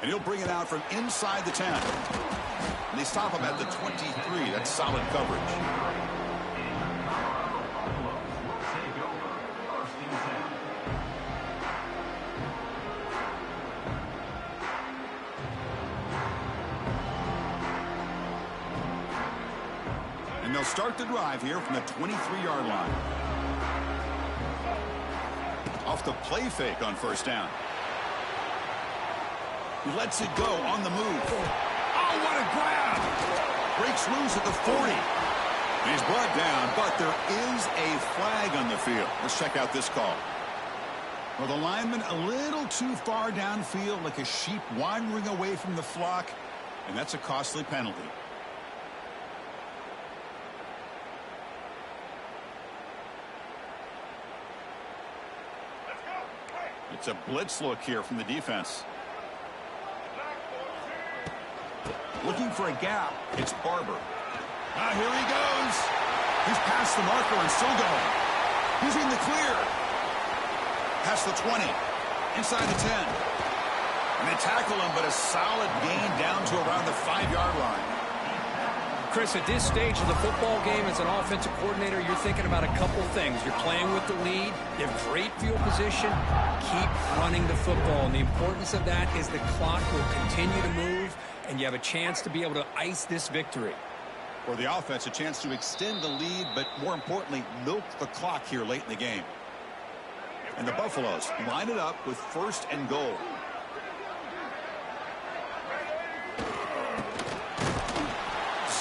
Speaker 2: And he'll bring it out from inside the 10. And they stop him at the 23. That's solid coverage. And they'll start the drive here from the 23-yard line. Off the play fake on first down. He lets it go on the move. Oh, what a grab! Breaks loose at the 40. And he's brought down, but there is a flag on the field. Let's check out this call. Well, the lineman a little too far downfield, like a sheep wandering away from the flock, and that's a costly penalty. It's a blitz look here from the defense. Looking for a gap. It's Barber. Here he goes. He's past the marker and still going. He's in the clear. Past the 20. Inside the 10. And they tackle him, but a solid gain down to around the 5-yard line.
Speaker 3: Chris, at this stage of the football game as an offensive coordinator, you're thinking about a couple things. You're playing with the lead. You have great field position. Keep running the football. And the importance of that is the clock will continue to move, and you have a chance to be able to ice this victory.
Speaker 2: For the offense, a chance to extend the lead, but more importantly, milk the clock here late in the game. And the Buffaloes line it up with 1st and goal.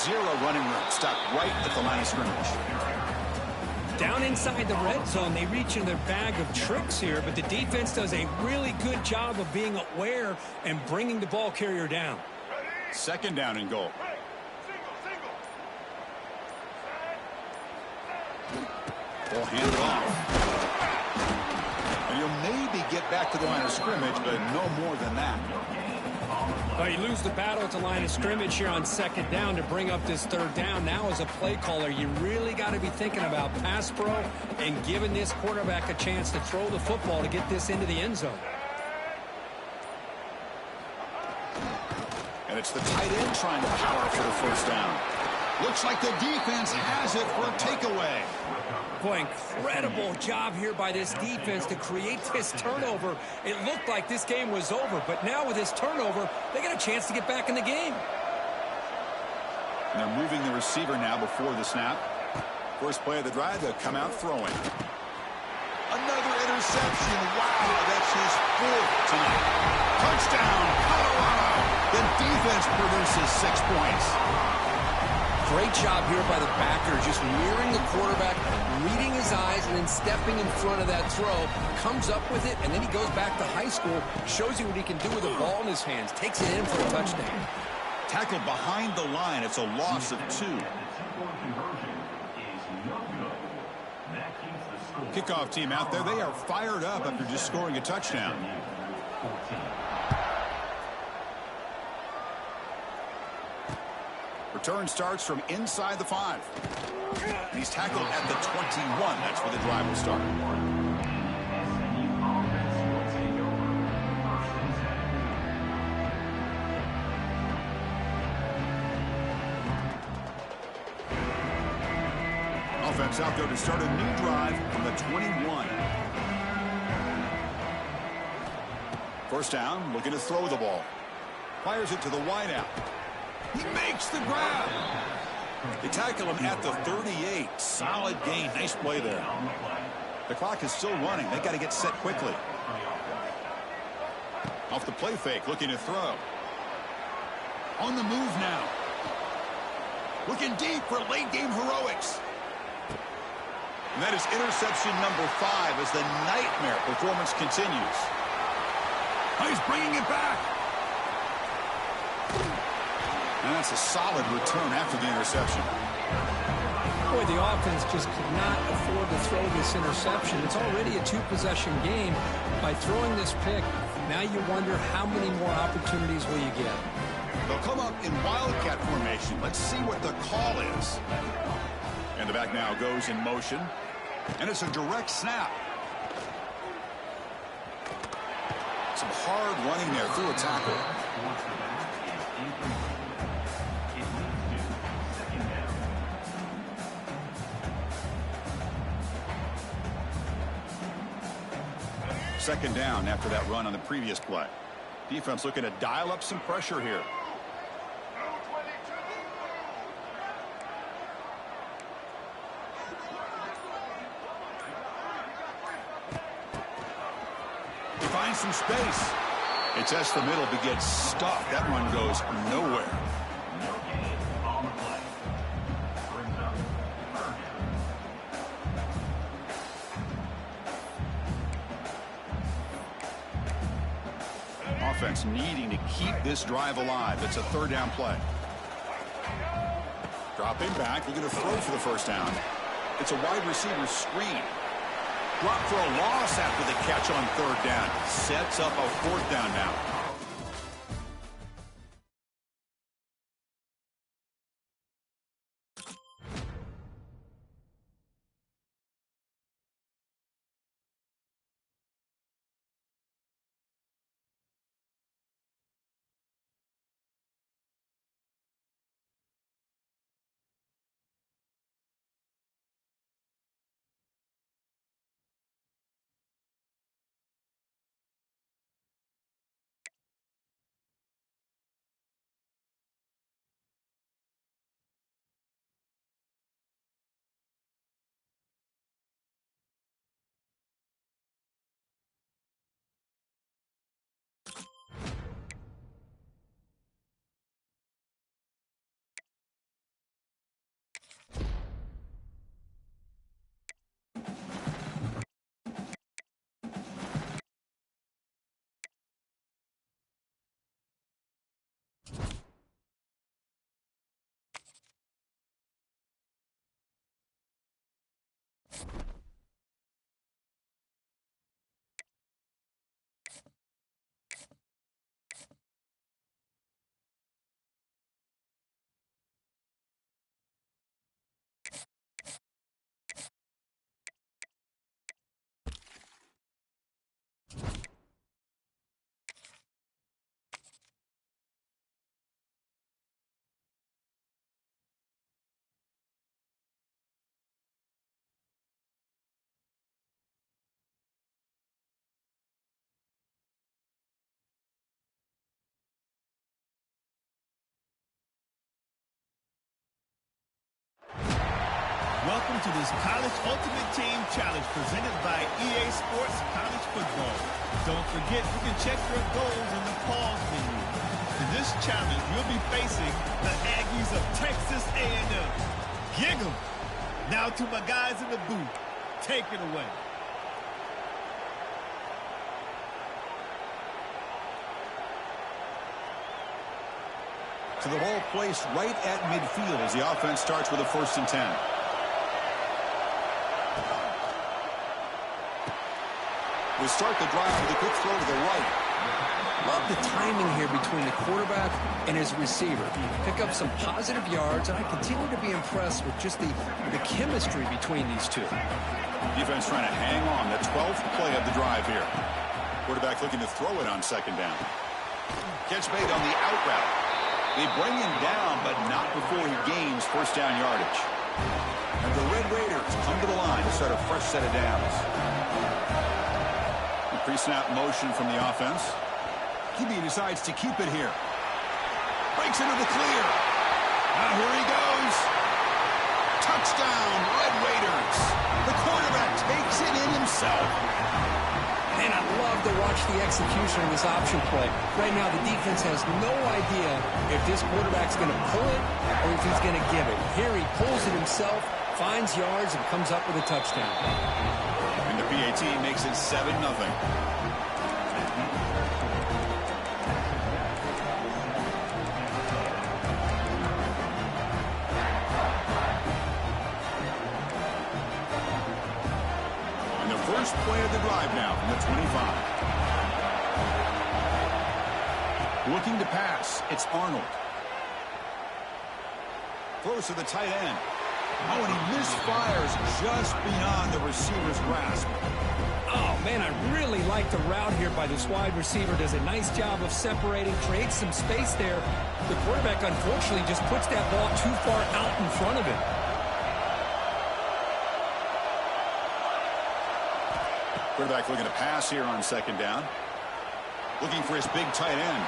Speaker 2: Zero running room. Stop right at the line of scrimmage.
Speaker 3: Down inside the red zone, they reach in their bag of tricks here, but the defense does a really good job of being aware and bringing the ball carrier down.
Speaker 2: 2nd down and goal. They'll hand it off. And you'll maybe get back to the line of scrimmage, but no more than that.
Speaker 3: Well, you lose the battle at the line of scrimmage here on 2nd down to bring up this 3rd down. Now as a play caller, you really got to be thinking about pass pro and giving this quarterback a chance to throw the football to get this into the end zone.
Speaker 2: And it's the tight end trying to power for the 1st down. Looks like the defense has it for a takeaway.
Speaker 3: Boy, incredible job here by this defense to create this turnover. It looked like this game was over, but now with this turnover, they got a chance to get back in the game.
Speaker 2: And they're moving the receiver now before the snap. First play of the drive, they'll come out throwing. Another interception. Wow, that's his 4th tonight. Touchdown, Colorado. The defense produces 6 points.
Speaker 3: Great job here by the backer, just mirroring the quarterback, reading his eyes, and then stepping in front of that throw. Comes up with it, and then he goes back to high school, shows you what he can do with the ball in his hands, takes it in for a touchdown.
Speaker 2: Tackled behind the line. It's a loss of 2. Kickoff team out there. They are fired up after just scoring a touchdown. Return starts from inside the 5. And he's tackled at the 21. That's where the drive will start. Offense out there to start a new drive from the 21. First down, looking to throw the ball. Fires it to the wideout. He makes the grab. They tackle him at the 38. Solid gain. Nice play there. The clock is still running. They got to get set quickly. Off the play fake, looking to throw. On the move now. Looking deep for late game heroics. And that is interception number 5 as the nightmare performance continues. He's bringing it back. And that's a solid return after the interception.
Speaker 3: Boy, the offense just could not afford to throw this interception. It's already a 2-possession game. By throwing this pick, now you wonder how many more opportunities will you get.
Speaker 2: They'll come up in wildcat formation. Let's see what the call is. And the back now goes in motion. And it's a direct snap. Some hard running there through a tackle. Second down after that run on the previous play. Defense looking to dial up some pressure here. He finds some space. It tests the middle but gets stuffed. That run goes nowhere. Offense needing to keep this drive alive. It's a 3rd down play. Dropping back, looking to throw for the first down. It's a wide receiver screen. Drop for a loss after the catch on 3rd down. Sets up a 4th down now.
Speaker 1: welcome to this College Ultimate Team Challenge presented by EA Sports College Football. Don't forget, you can check your goals in the pause menu. In this challenge, you'll be facing the Aggies of Texas A&M. Gig 'em! Now to my guys in the booth. Take it away.
Speaker 2: To the ball placed right at midfield as the offense starts with a 1st and 10. We'll start the drive with a quick throw to the right.
Speaker 3: Love the timing here between the quarterback and his receiver. Pick up some positive yards, and I continue to be impressed with just the chemistry between these two.
Speaker 2: Defense trying to hang on. The 12th play of the drive here. Quarterback looking to throw it on 2nd down. Catch made on the out route. They bring him down, but not before he gains 1st down yardage. And the Red Raiders come to the line to start a fresh set of downs. Pre-snap motion from the offense. QB decides to keep it here. Breaks into the clear. Now here he goes. Touchdown, Red Raiders. The quarterback takes it in himself.
Speaker 3: Man, I love to watch the execution of this option play. Right now, the defense has no idea if this quarterback's going to pull it or if he's going to give it. Here he pulls it himself, finds yards, and comes up with a touchdown.
Speaker 2: And the PAT makes it 7-0. First play of the drive now from the 25. Looking to pass. It's Arnold. Throws to the tight end. Oh, and he misfires just beyond the receiver's grasp.
Speaker 3: Oh, man, I really like the route here by this wide receiver. Does a nice job of separating, creates some space there. The quarterback, unfortunately, just puts that ball too far out in front of him.
Speaker 2: Quarterback looking to pass here on 2nd down. Looking for his big tight end.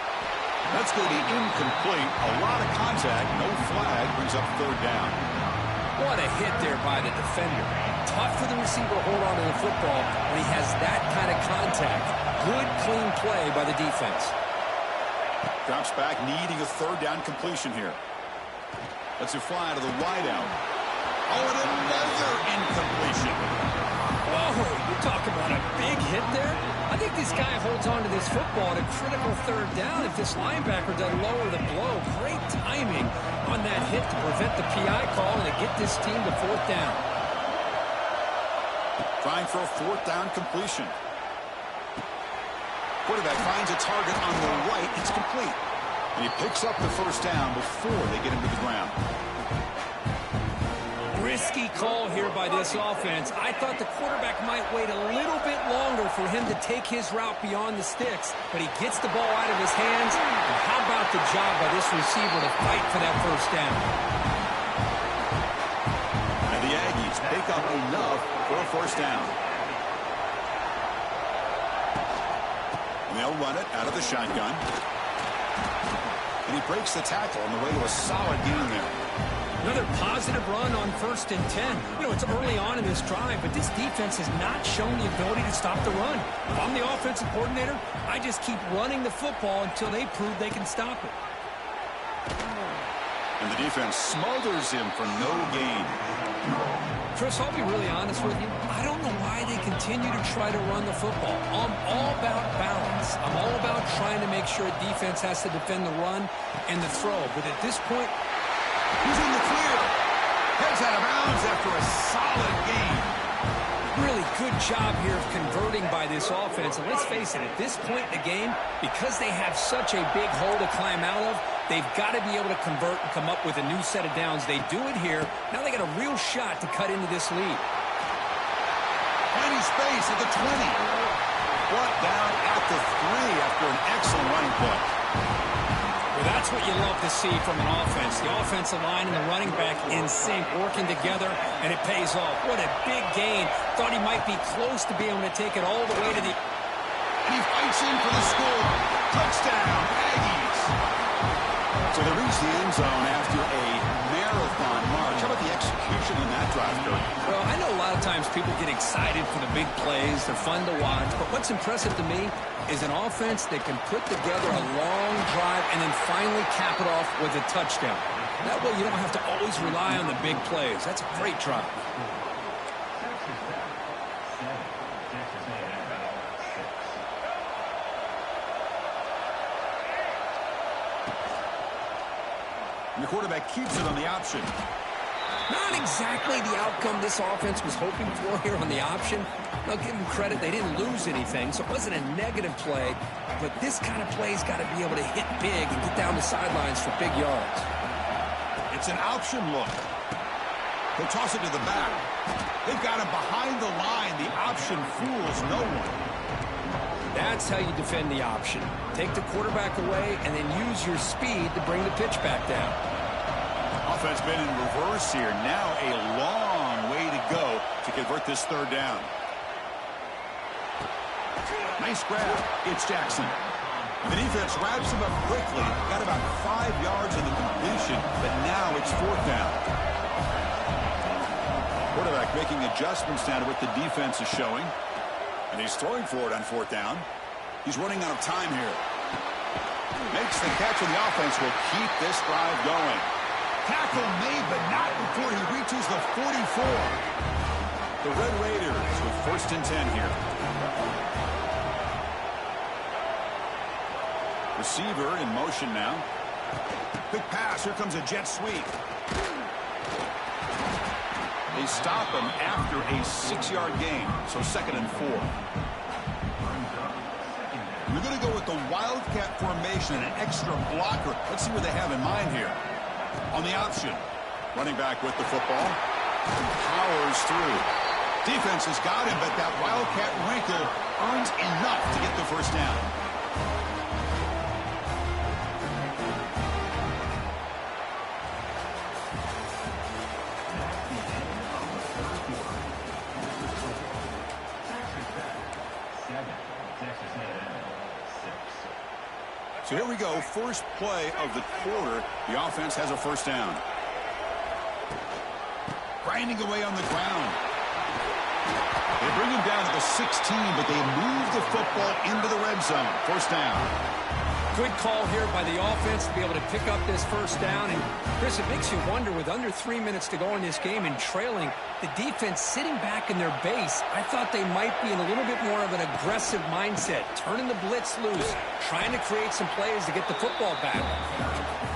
Speaker 2: That's going to be incomplete. A lot of contact. No flag. Brings up 3rd down.
Speaker 3: What a hit there by the defender. Tough for the receiver to hold on to the football when he has that kind of contact. Good, clean play by the defense.
Speaker 2: Drops back, needing a 3rd down completion here. Lets it fly to the wideout. Oh, and another incompletion.
Speaker 3: Whoa, you talk about a big hit there. I think this guy holds on to this football at a critical 3rd down if this linebacker doesn't lower the blow. Great timing on that hit to prevent the PI call and to get this team to 4th down.
Speaker 2: Trying for a 4th down completion. Quarterback finds a target on the right. It's complete. And he picks up the 1st down before they get him to the ground.
Speaker 3: Risky call here by this offense. I thought the quarterback might wait a little bit longer for him to take his route beyond the sticks, but he gets the ball out of his hands. And how about the job by this receiver to fight for that 1st down?
Speaker 2: And the Aggies pick up enough for a 1st down. And they'll run it out of the shotgun. And he breaks the tackle on the way to a solid gain there.
Speaker 3: Another positive run on 1st and 10. You know, it's early on in this drive, but this defense has not shown the ability to stop the run. If I'm the offensive coordinator, I just keep running the football until they prove they can stop it.
Speaker 2: And the defense smothers him for no gain.
Speaker 3: Chris, I'll be really honest with you. I don't know why they continue to try to run the football. I'm all about balance. I'm all about trying to make sure defense has to defend the run and the throw. But at this point,
Speaker 2: he's in the clear. Heads out of bounds after a solid gain.
Speaker 3: Really good job here of converting by this offense. And let's face it, at this point in the game, because they have such a big hole to climb out of, they've got to be able to convert and come up with a new set of downs. They do it here. Now they got a real shot to cut into this lead.
Speaker 2: Finding space at the 20. Brought down at the 3 after an excellent running play.
Speaker 3: Well, that's what you love to see from an offense. The offensive line and the running back in sync, working together, and it pays off. What a big gain. Thought he might be close to being able to take it all the way to the...
Speaker 2: And he fights in for the score. Touchdown, Aggies. So they reach the end zone after a marathon march. How about the execution in that drive? drive, Coach?
Speaker 3: Well, I know a lot of times people get excited for the big plays. They're fun to watch. But what's impressive to me is an offense that can put together a long drive and then finally cap it off with a touchdown. That way you don't have to always rely on the big plays. That's a great drive.
Speaker 2: And the quarterback keeps it on the option.
Speaker 3: Not exactly the outcome this offense was hoping for here on the option. I'll give them credit. They didn't lose anything, so it wasn't a negative play. But this kind of play's got to be able to hit big and get down the sidelines for big yards.
Speaker 2: It's an option look. They'll toss it to the back. They've got him behind the line. The option fools no one.
Speaker 3: That's how you defend the option. Take the quarterback away and then use your speed to bring the pitch back down.
Speaker 2: Offense been in reverse here. Now a long way to go to convert this third down. Nice grab. It's Jackson. The defense wraps him up quickly. Got about 5 yards in the completion, but now it's fourth down. Quarterback making adjustments now to what the defense is showing. And he's throwing for it on fourth down. He's running out of time here. Makes the catch, and the offense will keep this drive going. Tackle made, but not before he reaches the 44. The Red Raiders with 1st and 10 here. Receiver in motion now. Quick pass. Here comes a jet sweep. They stop him after a 6-yard gain, so 2nd and 4. We're going to go with the Wildcat formation and an extra blocker. Let's see what they have in mind here. On the option, running back with the football. Powers through. Defense has got him, but that Wildcat wrinkle earns enough to get the first down. So here we go, first play of the quarter. The offense has a first down. Grinding away on the ground. They bring him down to the 16, but they move the football into the red zone. First down.
Speaker 3: Good call here by the offense to be able to pick up this first down. And, Chris, it makes you wonder, with under 3 minutes to go in this game and trailing, the defense sitting back in their base, I thought they might be in a little bit more of an aggressive mindset, turning the blitz loose, trying to create some plays to get the football back.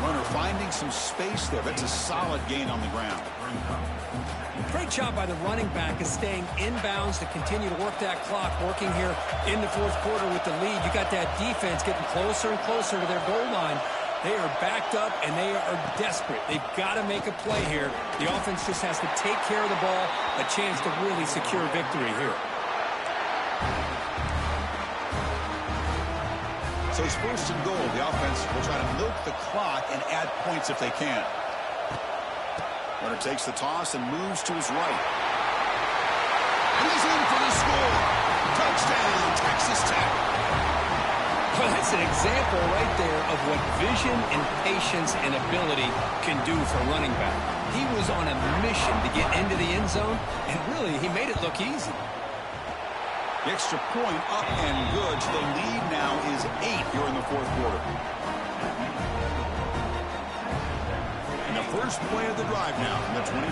Speaker 2: Runner finding some space there. That's a solid gain on the ground.
Speaker 3: Great job by the running back of staying inbounds to continue to work that clock, working here in the fourth quarter with the lead. You got that defense getting closer and closer to their goal line. They are backed up, and they are desperate. They've got to make a play here. The offense just has to take care of the ball, a chance to really secure victory here.
Speaker 2: So it's 1st and goal. The offense will try to milk the clock and add points if they can. Runner takes the toss and moves to his right. And he's in for the score. Touchdown, Texas Tech.
Speaker 3: Well, that's an example right there of what vision and patience and ability can do for a running back. He was on a mission to get into the end zone, and really, he made it look easy.
Speaker 2: The extra point up and good. So the lead now is 8 here in the fourth quarter. And the first play of the drive now from the 25.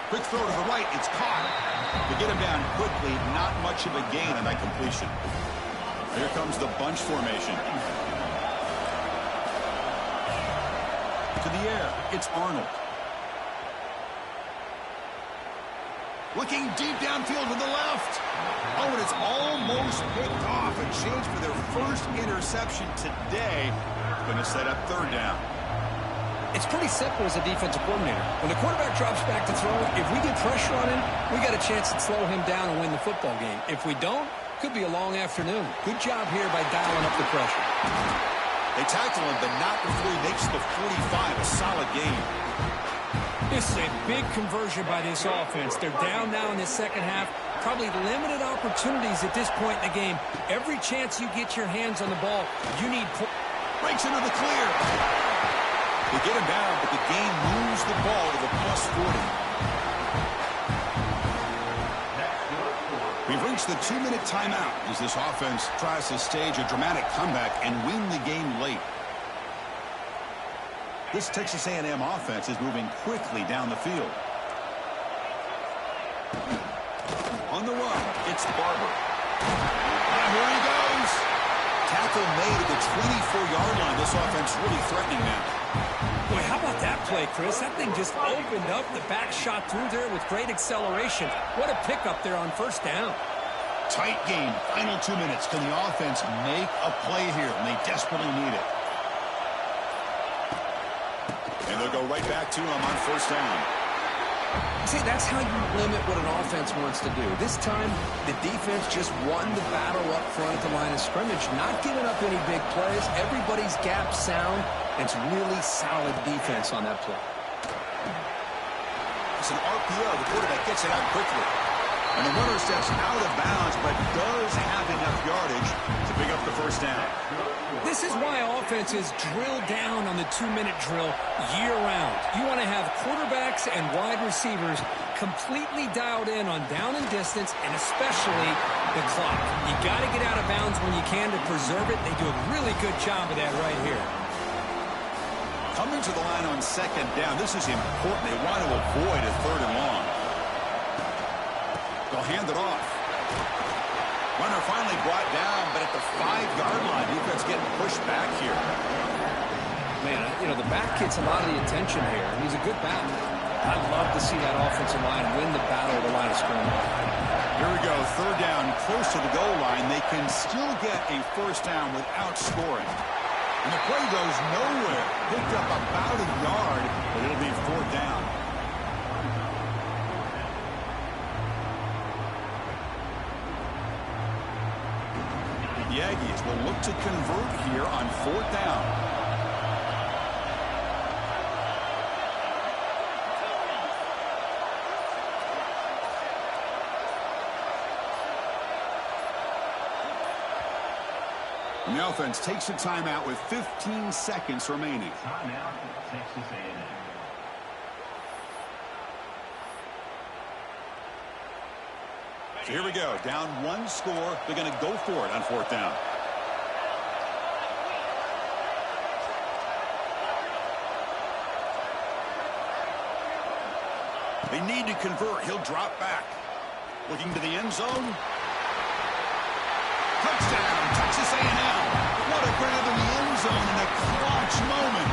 Speaker 2: Quick throw to the right. It's caught. To get him down quickly, not much of a gain on that completion. Here comes the bunch formation. To the air. It's Arnold. Looking deep downfield to the left. Oh, and it's almost picked off. A chance for their first interception today. Going to set up third down.
Speaker 3: It's pretty simple as a defensive coordinator. When the quarterback drops back to throw, if we get pressure on him, we got a chance to slow him down and win the football game. If we don't, could be a long afternoon. Good job here by dialing up the pressure.
Speaker 2: They tackle him, but not before he makes the 45. A solid game.
Speaker 3: This is a big conversion by this offense. They're down now in the second half. Probably limited opportunities at this point in the game. Every chance you get your hands on the ball, you need points.
Speaker 2: Breaks into the clear. They get him down, but the game moves the ball to the plus 40. We've reached the 2-minute timeout as this offense tries to stage a dramatic comeback and win the game late. This Texas A&M offense is moving quickly down the field. On the run, it's Barber. And here he goes. Tackle made at the 24-yard line. This offense really threatening now.
Speaker 3: Boy, how about that play, Chris? That thing just opened up. The back shot through there with great acceleration. What a pickup there on first down.
Speaker 2: Tight game. Final 2 minutes. Can the offense make a play here? And they desperately need it. And they'll go right back to him on first down.
Speaker 3: See, that's how you limit what an offense wants to do. This time, the defense just won the battle up front at the line of scrimmage, not giving up any big plays. Everybody's gap sound, and it's really solid defense on that play.
Speaker 2: It's an RPO. The quarterback gets it out quickly. And the runner steps out of bounds, but does have enough yardage to pick up the first down.
Speaker 3: This is why offenses drill down on the 2-minute drill year-round. You want to have quarterbacks and wide receivers completely dialed in on down and distance, and especially the clock. You got to get out of bounds when you can to preserve it. They do a really good job of that right here.
Speaker 2: Coming to the line on second down, this is important. They want to avoid a third and long. They'll hand it off. Runner finally brought down, but at the 5-yard line, defense getting pushed back here.
Speaker 3: Man, you know, the back gets a lot of the attention here. He's a good back. I'd love to see that offensive line win the battle of the line of scrimmage.
Speaker 2: Here we go, third down, close to the goal line. They can still get a first down without scoring. And the play goes nowhere. Picked up about a yard, but it'll be fourth down. The Aggies will look to convert here on fourth down. And the offense takes a timeout with 15 seconds remaining.
Speaker 4: Timeout, Texas A&M.
Speaker 2: So here we go. Down one score. They're going to go for it on fourth down. They need to convert. He'll drop back. Looking to the end zone. Touchdown, Texas A&M. What a grab in the end zone in a clutch moment.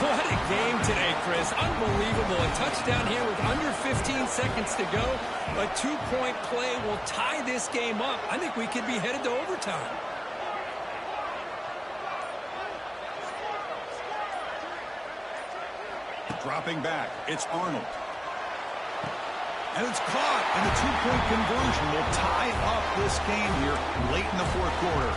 Speaker 3: What a game today, Chris. Unbelievable. A touchdown here with under 15 seconds to go. A two-point play will tie this game up. I think we could be headed to overtime.
Speaker 2: Dropping back, it's Arnold. And it's caught, and the two-point conversion will tie up this game here late in the fourth quarter.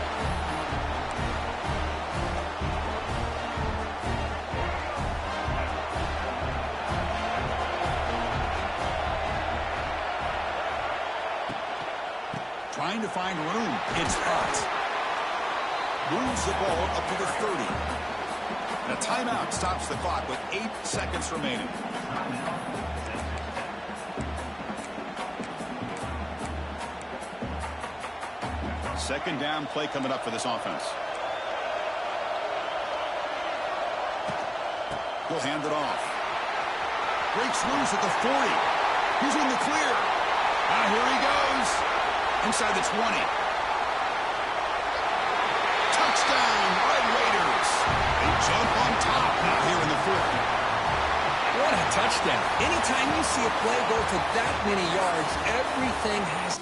Speaker 2: Trying to find room. It's hot. Moves the ball up to the 30. And a timeout stops the clock with 8 seconds remaining. Second down play coming up for this offense. He'll hand it off. Breaks loose at the 40. He's in the clear. Here he goes. Inside the 20. Touchdown, Red Raiders. They jump on top now here in the fourth.
Speaker 3: What a touchdown. Anytime you see a play go for that many yards, everything has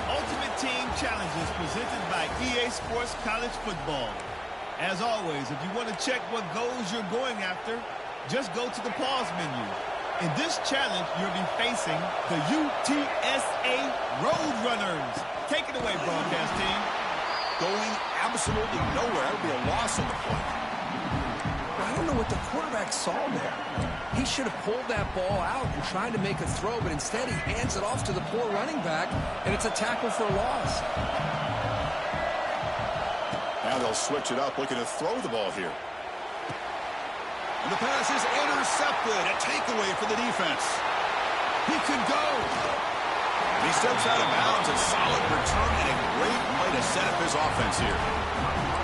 Speaker 1: Ultimate Team Challenges presented by EA Sports College Football. As always, if you want to check what goals you're going after, just go to the pause menu. In this challenge, you'll be facing the UTSA Roadrunners. Take it away, broadcast team.
Speaker 2: Going absolutely nowhere. That would be a loss on the play.
Speaker 3: I don't know what the quarterback saw there. He should have pulled that ball out and tried to make a throw, but instead he hands it off to the poor running back, and it's a tackle for a loss.
Speaker 2: Now they'll switch it up, looking to throw the ball here. And the pass is intercepted. A takeaway for the defense. He could go. He steps out of bounds. A solid return and a great way to set up his offense here.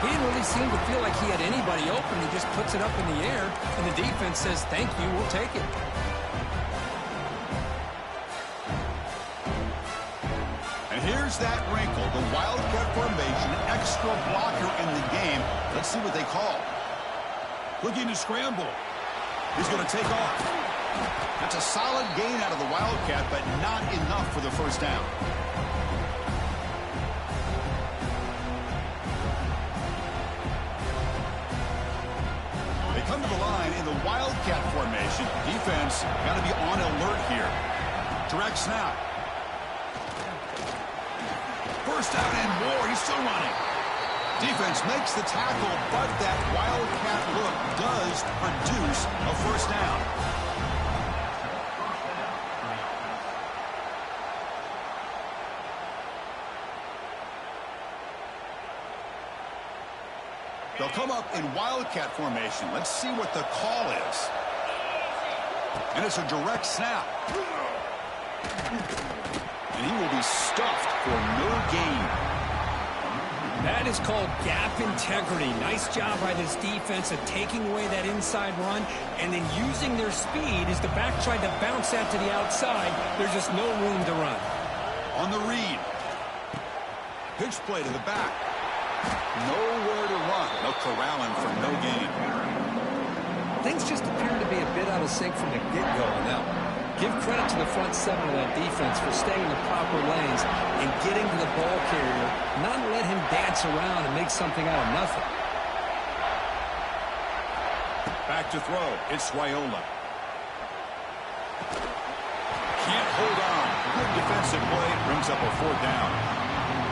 Speaker 3: He didn't really seem to feel like he had anybody open. He just puts it up in the air, and the defense says, thank you, we'll take it.
Speaker 2: And here's that wrinkle, the Wildcat formation, extra blocker in the game. Let's see what they call. Looking to scramble. He's going to take off. That's a solid gain out of the Wildcat, but not enough for the first down. They come to the line in the Wildcat formation. Defense got to be on alert here. Direct snap. First down and more. He's still running. Defense makes the tackle, but that Wildcat look does produce a first down. They'll come up in Wildcat formation. Let's see what the call is. And it's a direct snap. And he will be stuffed for no gain.
Speaker 3: That is called gap integrity. Nice job by this defense of taking away that inside run and then using their speed as the back tried to bounce that to the outside. There's just no room to run.
Speaker 2: On the read. Pitch play to the back. Nowhere to run. They'll corral him for no gain.
Speaker 3: Things just appear to be a bit out of sync from the get-go on that one. Give credit to the front seven of that defense for staying in the proper lanes and getting to the ball carrier, not let him dance around and make something out of nothing.
Speaker 2: Back to throw. It's Raiola. Can't hold on. Good defensive play. Brings up a fourth down.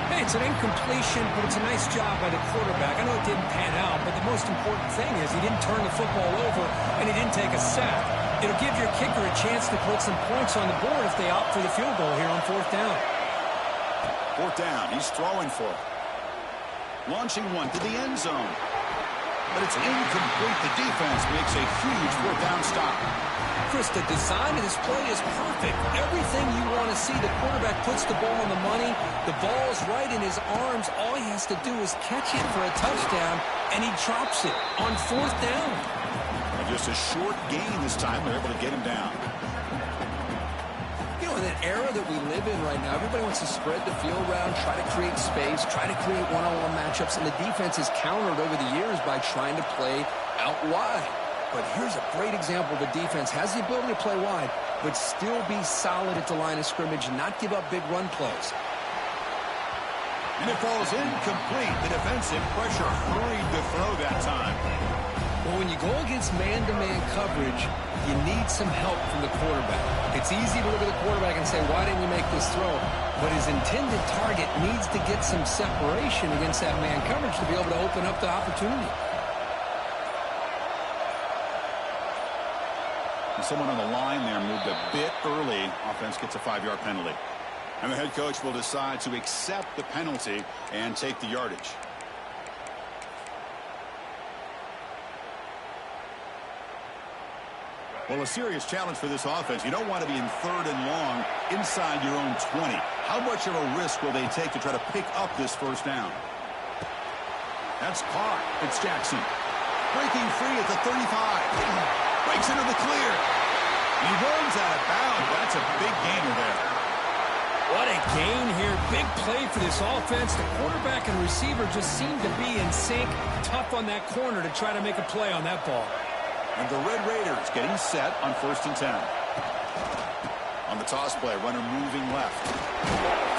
Speaker 3: Hey, it's an incompletion, but it's a nice job by the quarterback. I know it didn't pan out, but the most important thing is he didn't turn the football over and he didn't take a sack. It'll give your kicker a chance to put some points on the board if they opt for the field goal here on fourth down.
Speaker 2: Fourth down. He's throwing for it. Launching one to the end zone. But it's incomplete. The defense makes a huge fourth down stop.
Speaker 3: Chris, the design of this play is perfect. Everything you want to see. The quarterback puts the ball on the money. The ball's right in his arms. All he has to do is catch it for a touchdown, and he drops it on fourth down.
Speaker 2: Just a short gain this time. They're able to get him down.
Speaker 3: You know, in that era that we live in right now, everybody wants to spread the field around, try to create space, try to create one-on-one matchups, and the defense has countered over the years by trying to play out wide. But here's a great example. The defense has the ability to play wide, but still be solid at the line of scrimmage and not give up big run plays.
Speaker 2: And it falls incomplete. The defensive pressure hurried to throw that time.
Speaker 3: Well, when you go against man-to-man coverage, you need some help from the quarterback. It's easy to look at the quarterback and say, why didn't you make this throw? But his intended target needs to get some separation against that man coverage to be able to open up the opportunity.
Speaker 2: Someone on the line there moved a bit early. Offense gets a 5-yard penalty. And the head coach will decide to accept the penalty and take the yardage. Well, a serious challenge for this offense. You don't want to be in third and long inside your own 20. How much of a risk will they take to try to pick up this first down? That's caught. It's Jackson. Breaking free at the 35. Breaks into the clear. He runs out of bounds. That's a big gainer there.
Speaker 3: What a gain here. Big play for this offense. The quarterback and receiver just seem to be in sync. Tough on that corner to try to make a play on that ball.
Speaker 2: And the Red Raiders getting set on 1st and 10. On the toss play, runner moving left.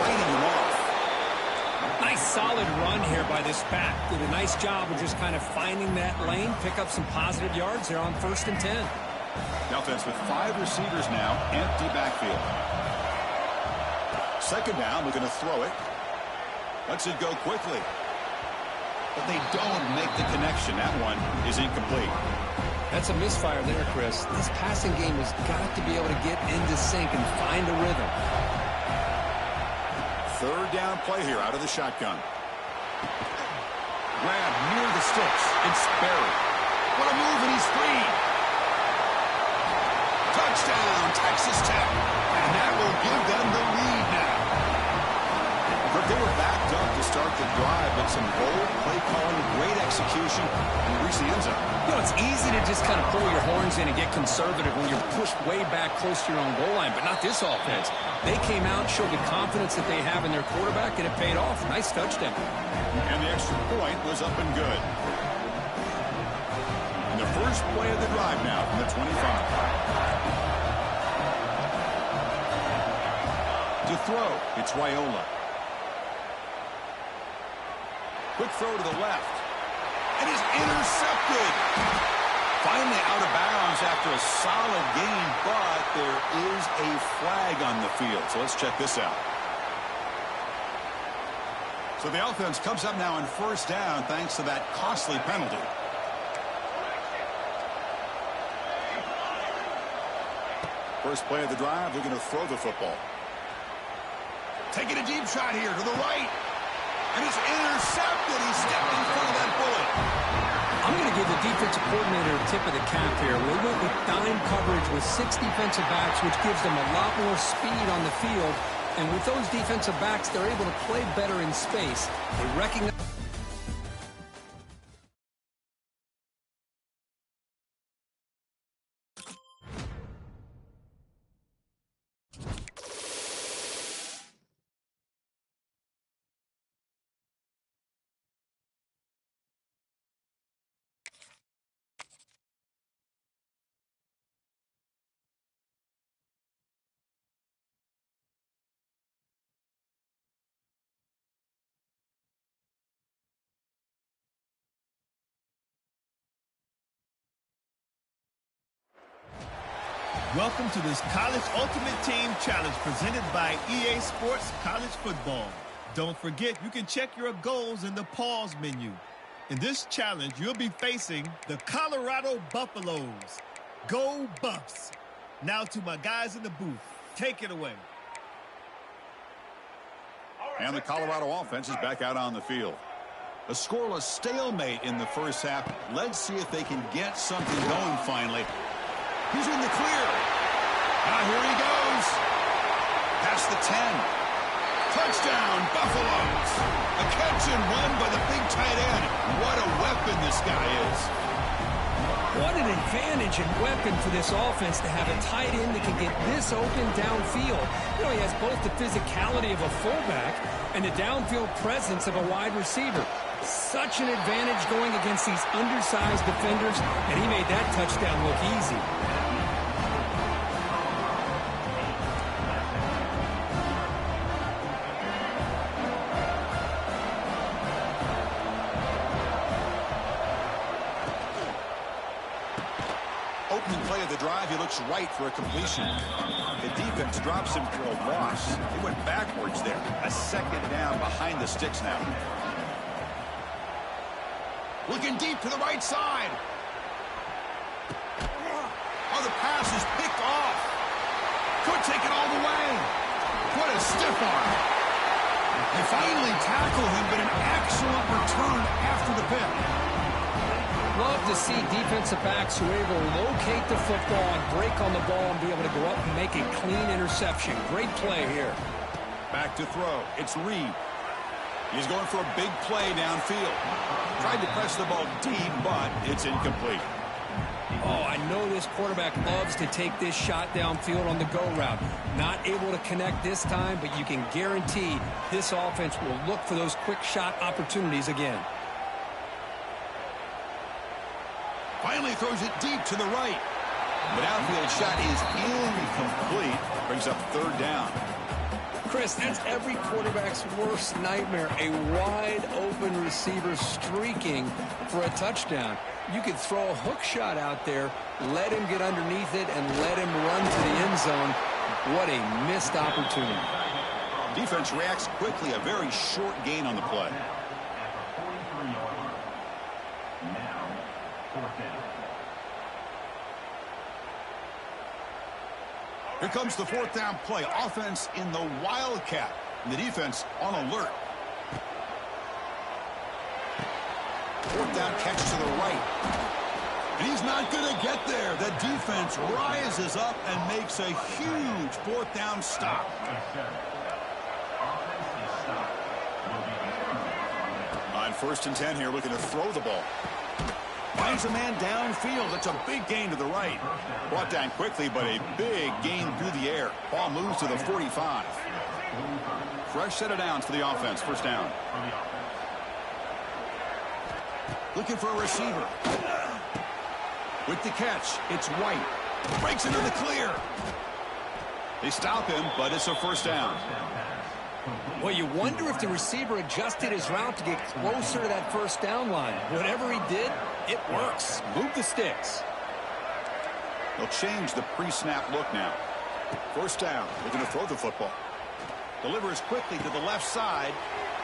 Speaker 2: Fighting him off.
Speaker 3: Nice solid run here by this back. Did a nice job of just kind of finding that lane, pick up some positive yards there on 1st and 10.
Speaker 2: The offense with 5 receivers now, empty backfield. 2nd down, looking to throw it. Lets it go quickly. But they don't make the connection. That one is incomplete.
Speaker 3: That's a misfire there, Chris. This passing game has got to be able to get into sync and find a rhythm.
Speaker 2: 3rd down play here out of the shotgun. Grab near the sticks. It's Berry. What a move, and he's free. Touchdown, Texas Tech. And that will give them the lead now. They were backed up to start the drive, but some bold play calling, great execution, and reach the end zone.
Speaker 3: You know, it's easy to just kind of pull your horns in and get conservative when you're pushed way back close to your own goal line, but not this offense. They came out, showed the confidence that they have in their quarterback, and it paid off. Nice touchdown.
Speaker 2: And the extra point was up and good. And the first play of the drive now from the 25. To throw, it's Raiola. Quick throw to the left. And he's intercepted. Finally out of bounds after a solid gain, but there is a flag on the field. So let's check this out. So the offense comes up now on 1st down thanks to that costly penalty. First play of the drive, they're going to throw the football. Taking a deep shot here to the right. And it's intercepted. He stepped in front of that bullet.
Speaker 3: I'm going to give the defensive coordinator a tip of the cap here. They went with dime coverage with 6 defensive backs, which gives them a lot more speed on the field. And with those defensive backs, they're able to play better in space. They recognize...
Speaker 1: Welcome to this College Ultimate Team Challenge presented by EA Sports College Football. Don't forget, you can check your goals in the pause menu. In this challenge, you'll be facing the Colorado Buffaloes. Go Buffs! Now to my guys in the booth. Take it away.
Speaker 2: And the Colorado offense is back out on the field. A scoreless stalemate in the first half. Let's see if they can get something going finally. He's in the clear. Now here he goes. Past the 10. Touchdown, Buffaloes. A catch and run by the big tight end. What a weapon this guy is.
Speaker 3: What an advantage and weapon for this offense to have a tight end that can get this open downfield. You know, he has both the physicality of a fullback and the downfield presence of a wide receiver. Such an advantage going against these undersized defenders, and he made that touchdown look easy.
Speaker 2: Opening play of the drive, he looks right for a completion. The defense drops him for a loss. He went backwards there. A 2nd down behind the sticks now. Looking deep to the right side. Oh, the pass is picked off. Could take it all the way. What a stiff arm. They finally tackle him, but an excellent return after the pick.
Speaker 3: Love to see defensive backs who are able to locate the football and break on the ball and be able to go up and make a clean interception. Great play here.
Speaker 2: Back to throw. It's Reed. He's going for a big play downfield. Tried to press the ball deep, but it's incomplete.
Speaker 3: Oh, I know this quarterback loves to take this shot downfield on the go route. Not able to connect this time, but you can guarantee this offense will look for those quick shot opportunities again.
Speaker 2: Finally throws it deep to the right. The downfield shot is incomplete. Brings up 3rd down.
Speaker 3: Chris, that's every quarterback's worst nightmare, a wide-open receiver streaking for a touchdown. You could throw a hook shot out there, let him get underneath it, and let him run to the end zone. What a missed opportunity.
Speaker 2: Defense reacts quickly, a very short gain on the play.
Speaker 4: Now, fourth down.
Speaker 2: Here comes the fourth down play. Offense in the Wildcat. And the defense on alert. Fourth down catch to the right. And he's not going to get there. The defense rises up and makes a huge fourth down stop. On 1st and 10 here, looking to throw the ball. Finds a man downfield. That's a big gain to the right. Brought down quickly, but a big gain through the air. Ball moves to the 45. Fresh set of downs for the offense. 1st down. Looking for a receiver. With the catch, it's White. Breaks into the clear. They stop him, but it's a 1st down.
Speaker 3: Well, you wonder if the receiver adjusted his route to get closer to that 1st down line. Whatever he did, it works. Move the sticks.
Speaker 2: They'll change the pre-snap look now. 1st down. Looking to throw the football. Delivers quickly to the left side.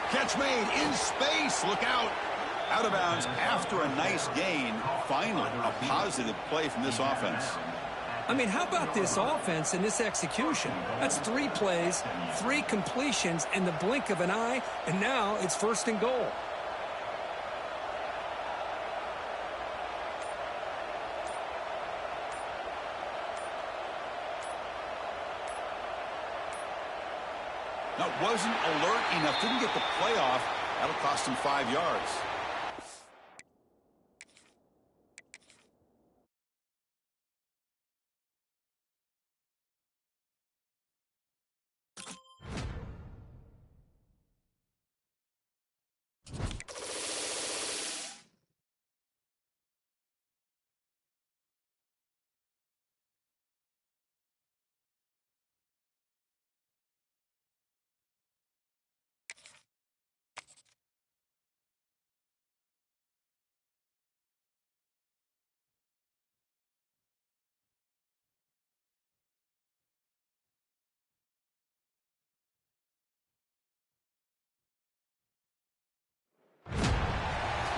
Speaker 2: Catch made in space. Look out. Out of bounds after a nice gain. Finally, a positive play from this offense.
Speaker 3: I mean, how about this offense and this execution? That's 3 plays, 3 completions in the blink of an eye, and now it's 1st and goal.
Speaker 2: That wasn't alert enough. Didn't get the play off. That'll cost him 5 yards.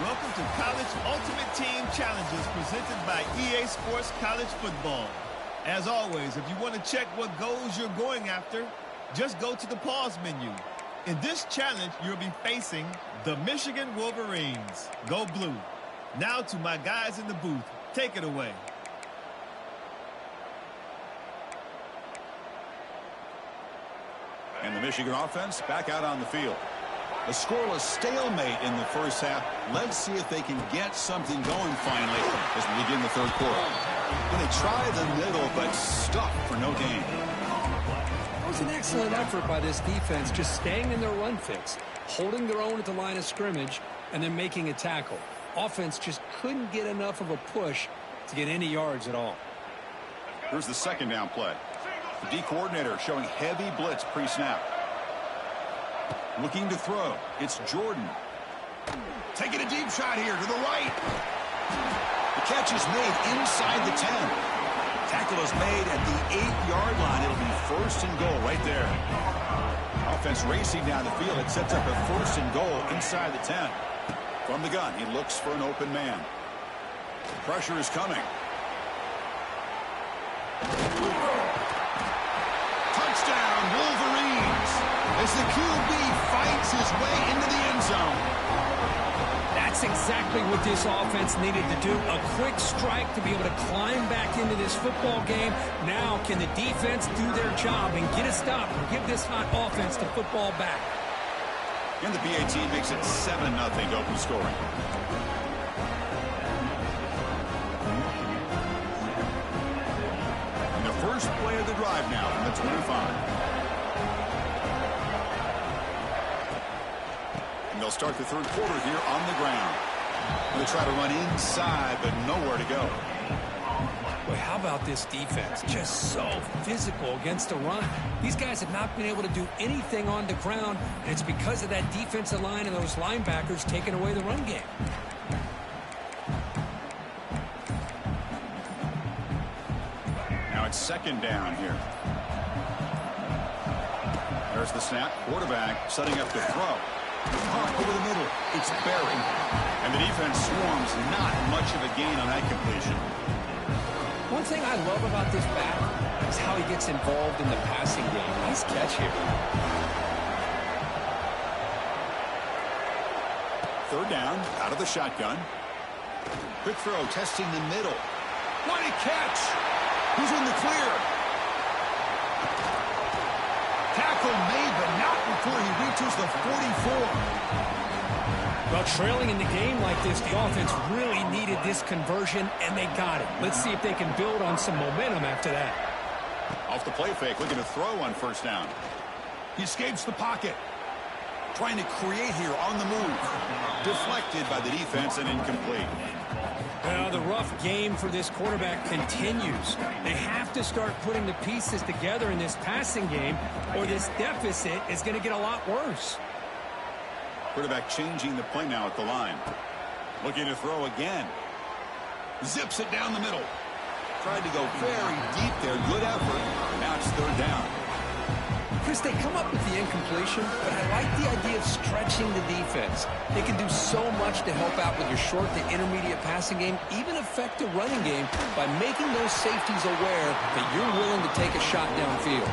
Speaker 1: Welcome to College Ultimate Team Challenges presented by EA Sports College Football. As always, if you want to check what goals you're going after, just go to the pause menu. In this challenge, you'll be facing the Michigan Wolverines. Go blue. Now to my guys in the booth. Take it away.
Speaker 2: And the Michigan offense back out on the field. A scoreless stalemate in the 1st half. Let's see if they can get something going finally as we begin the 3rd quarter. And they try the middle, but stuck for no gain.
Speaker 3: It was an excellent effort by this defense, just staying in their run fix, holding their own at the line of scrimmage, and then making a tackle. Offense just couldn't get enough of a push to get any yards at all.
Speaker 2: Here's the 2nd down play. The D coordinator showing heavy blitz pre-snap. Looking to throw. It's Jordan. Taking a deep shot here to the right. The catch is made inside the 10. Tackle is made at the 8-yard line. It'll be 1st and goal right there. Offense racing down the field. It sets up a 1st and goal inside the 10. From the gun, he looks for an open man. Pressure is coming. Touchdown, Wolverines, as the QB fights his way into the end zone.
Speaker 3: That's exactly what this offense needed to do. A quick strike to be able to climb back into this football game. Now can the defense do their job and get a stop and give this hot offense the football back?
Speaker 2: And the BAT makes it 7-0 to open scoring. And the first play of the drive now from the 25. And they'll start the 3rd quarter here on the ground. They'll try to run inside, but nowhere to go.
Speaker 3: Boy, how about this defense? Just so physical against the run. These guys have not been able to do anything on the ground, and it's because of that defensive line and those linebackers taking away the run game.
Speaker 2: Now it's second down here. There's the snap. Quarterback setting up to throw. Caught over the middle. It's buried. And the defense swarms. Not much of a gain on that completion.
Speaker 3: One thing I love about this back is how he gets involved in the passing game. Nice catch here.
Speaker 2: Third down, out of the shotgun. Quick throw, testing the middle. What a catch! Who's in the clear? Tackle made, but not before he reaches the 44.
Speaker 3: Well, trailing in the game like this, the offense really needed this conversion, and they got it. Let's see if they can build on some momentum after that.
Speaker 2: Off the play fake, looking to throw on first down. He escapes the pocket. Trying to create here on the move. Deflected by the defense and incomplete.
Speaker 3: Well, the rough game for this quarterback continues. They have to start putting the pieces together in this passing game, or this deficit is going to get a lot worse.
Speaker 2: Quarterback changing the play now at the line. Looking to throw again. Zips it down the middle. Tried to go very deep there. Good effort. Now it's third down.
Speaker 3: Chris, they come up with the incompletion, but I like the idea of stretching the defense. They can do so much to help out with your short to intermediate passing game, even affect the running game by making those safeties aware that you're willing to take a shot downfield.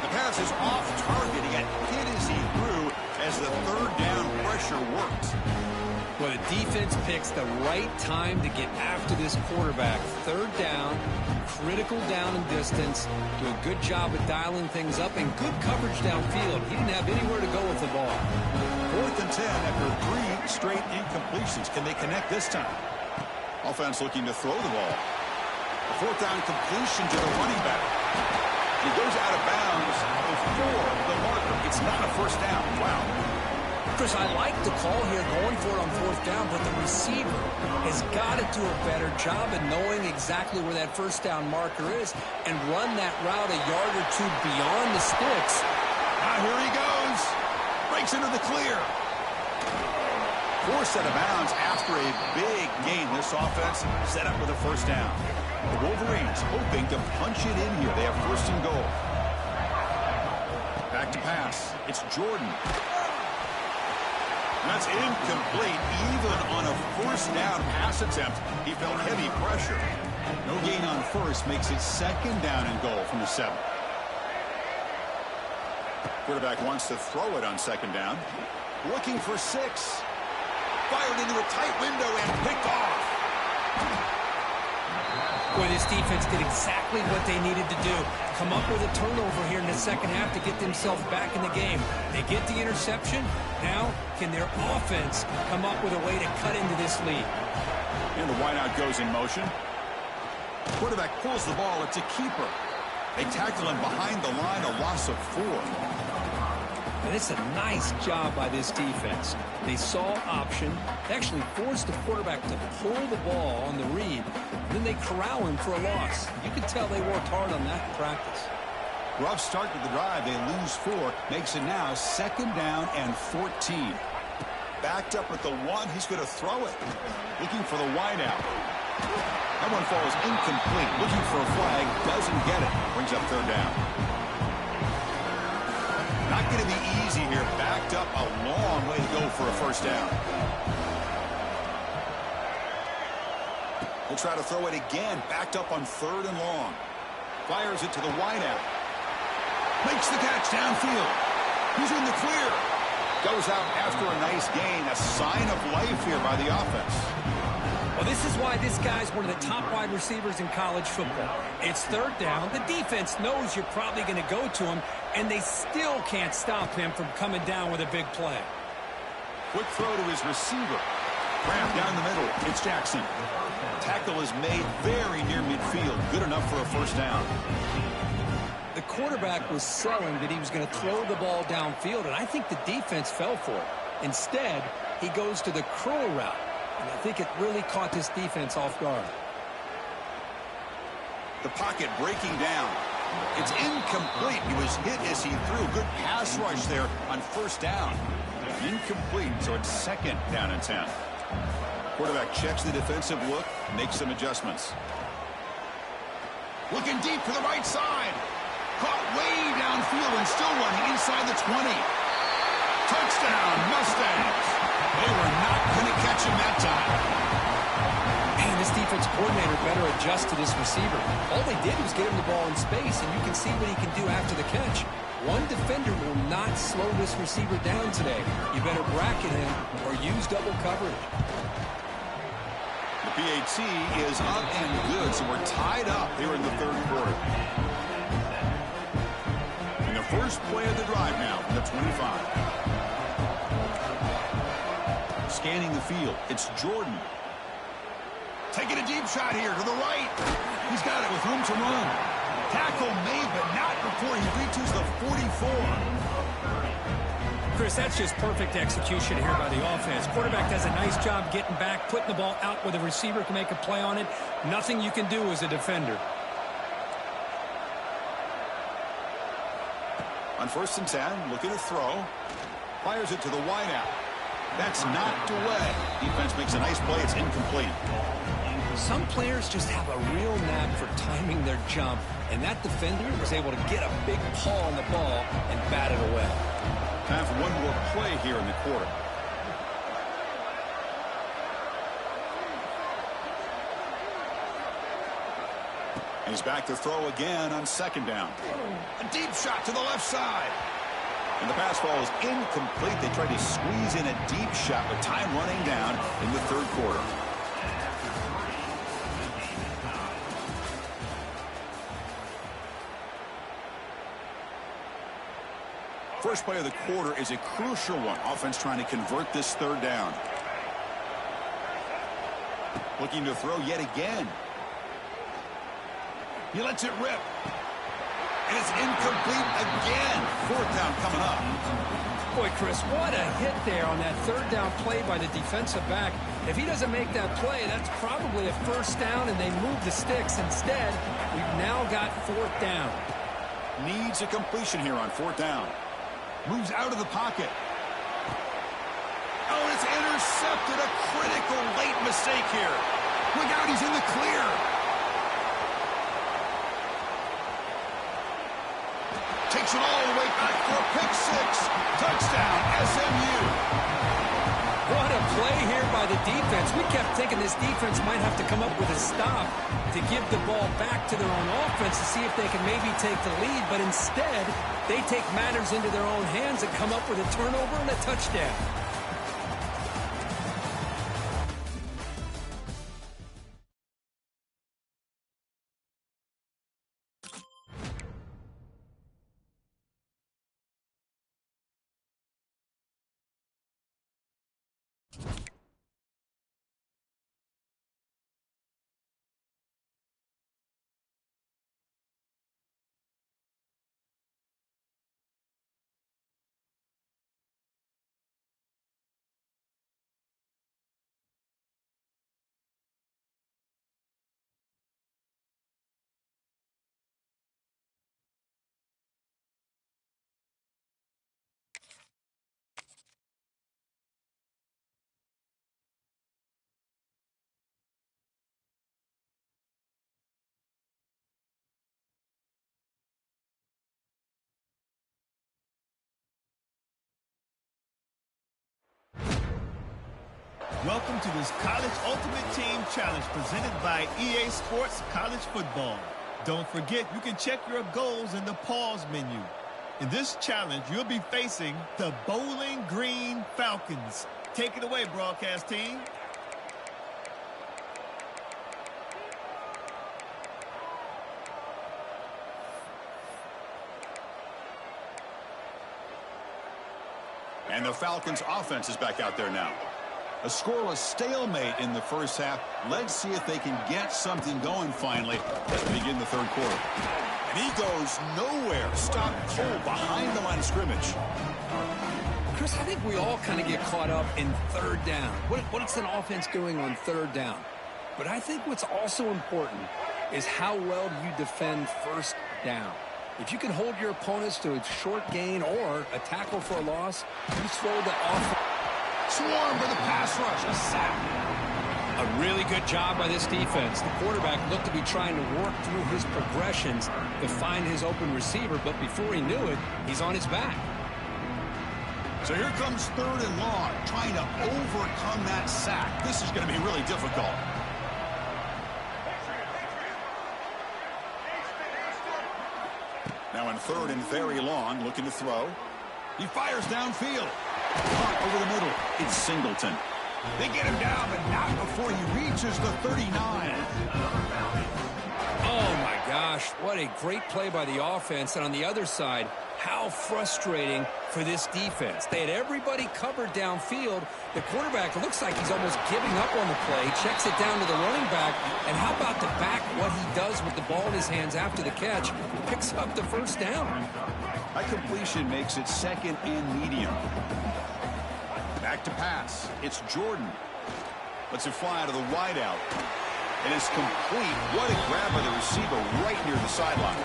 Speaker 2: The pass is off target. He got hit as he threw as the third down pressure works.
Speaker 3: Well, the defense picks the right time to get after this quarterback. Third down, critical down and distance. Do a good job of dialing things up and good coverage downfield. He didn't have anywhere to go with the ball.
Speaker 2: 4th and 10 after 3 straight incompletions. Can they connect this time? Offense looking to throw the ball. A 4th down completion to the running back. He goes out of bounds before the marker. It's not a first down. Wow.
Speaker 3: Chris, I like the call here going for it on 4th down, but the receiver has got to do a better job of knowing exactly where that first down marker is and run that route a yard or two beyond the sticks.
Speaker 2: Now here he goes. Breaks into the clear. Forced out of bounds after a big gain. This offense set up with a first down. The Wolverines hoping to punch it in here. They have first and goal. Back to pass. It's Jordan. That's incomplete. Even on a first down pass attempt, he felt heavy pressure. No gain on first makes it second down and goal from the 7. Quarterback wants to throw it on second down. Looking for 6. Fired into a tight window and picked off.
Speaker 3: Boy, this defense did exactly what they needed to do. Come up with a turnover here in the second half to get themselves back in the game. They get the interception. Now, can their offense come up with a way to cut into this lead?
Speaker 2: And the wideout goes in motion. Quarterback pulls the ball. It's a keeper. They tackle him behind the line, a loss of 4.
Speaker 3: And it's a nice job by this defense. They saw option. They actually forced the quarterback to pull the ball on the read. Then they corral him for a loss. You can tell they worked hard on that in practice.
Speaker 2: Rough start to the drive. They lose 4. Makes it now second down and 14. Backed up at the 1. He's going to throw it. Looking for the wideout. That one falls incomplete. Looking for a flag. Doesn't get it. Brings up third down. Not going to be easy here. Backed up a long way to go for a first down. He'll try to throw it again. Backed up on 3rd and long. Fires it to the wideout. Makes the catch downfield. He's in the clear. Goes out after a nice gain. A sign of life here by the offense.
Speaker 3: Well, this is why this guy's one of the top wide receivers in college football. It's third down. The defense knows you're probably going to go to him, and they still can't stop him from coming down with a big play.
Speaker 2: Quick throw to his receiver. Cramp down the middle. It's Jackson. Tackle is made very near midfield. Good enough for a first down.
Speaker 3: The quarterback was selling that he was going to throw the ball downfield, and I think the defense fell for it. Instead, he goes to the curl route, and I think it really caught this defense off guard.
Speaker 2: The pocket breaking down. It's incomplete. He was hit as he threw. Good pass rush there on first down. Incomplete, so it's second down and 10. Quarterback checks the defensive look, makes some adjustments. Looking deep to the right side. Caught way downfield and still running inside the 20. Touchdown, Mustangs. They were not going to catch him that time.
Speaker 3: Man, this defense coordinator better adjust to this receiver. All they did was get him the ball in space, and you can see what he can do after the catch. One defender will not slow this receiver down today. You better bracket him or use double coverage.
Speaker 2: The PAT is up and good, so we're tied up here in the third quarter. And the first play of the drive now from the 25. Scanning the field, it's Jordan. Taking a deep shot here to the right. He's got it with room to run. Tackle made, but not before he reaches the 44.
Speaker 5: Chris, that's just perfect execution here by the offense. Quarterback does a nice job getting back, putting the ball out where the receiver can make a play on it. Nothing you can do as a defender.
Speaker 2: On 1st and 10, looking to throw. Fires it to the wideout. That's knocked away. Defense makes a nice play. It's incomplete.
Speaker 3: Some players just have a real knack for timing their jump, and that defender was able to get a big paw on the ball and bat it away.
Speaker 2: Time for one more play here in the quarter. He's back to throw again on 2nd down. A deep shot to the left side. And the pass ball is incomplete. They tried to squeeze in a deep shot with time running down in the third quarter. First play of the quarter is a crucial one. Offense trying to convert this 3rd down. Looking to throw yet again. He lets it rip. And it's incomplete again. 4th down coming up.
Speaker 5: Boy, Chris, what a hit there on that 3rd down play by the defensive back. If he doesn't make that play, that's probably a 1st down, and they move the sticks. Instead, we've now got 4th down.
Speaker 2: Needs a completion here on 4th down. Moves out of the pocket. Oh, it's intercepted. A critical late mistake here. Look out, he's in the clear. Takes it all the way back for a pick 6. Touchdown, SMU.
Speaker 5: What a play here by the defense. We kept thinking this defense might have to come up with a stop to give the ball back to their own offense to see if they can maybe take the lead. But instead, they take matters into their own hands and come up with a turnover and a touchdown.
Speaker 1: Welcome to this College Ultimate Team Challenge presented by EA Sports College Football. Don't forget, you can check your goals in the pause menu. In this challenge, you'll be facing the Bowling Green Falcons. Take it away, broadcast team.
Speaker 2: And the Falcons offense is back out there now. A scoreless stalemate in the first half. Let's see if they can get something going finally as we begin the third quarter. And he goes nowhere. Stopped cold behind the line of scrimmage.
Speaker 3: Chris, I think we all kind of get caught up in 3rd down. What's an offense doing on 3rd down? But I think what's also important is how well you defend first down. If you can hold your opponents to a short gain or a tackle for a loss, you throw the off.
Speaker 2: Swarm for the pass rush. A sack.
Speaker 3: A really good job by this defense. The quarterback looked to be trying to work through his progressions to find his open receiver, but before he knew it, he's on his back.
Speaker 2: So here comes 3rd and long, trying to overcome that sack. This is going to be really difficult. Now in 3rd and very long, looking to throw. He fires downfield. Caught over the middle. It's Singleton. They get him down, but not before he reaches the 39.
Speaker 3: Oh, my gosh. What a great play by the offense. And on the other side, how frustrating for this defense. They had everybody covered downfield. The quarterback looks like he's almost giving up on the play, checks it down to the running back, and how about the back, what he does with the ball in his hands after the catch, picks up the first down.
Speaker 2: That completion makes it 2nd and medium. Back to pass. It's Jordan. Lets it fly out of the wideout. It is complete. What a grab by the receiver right near the sideline.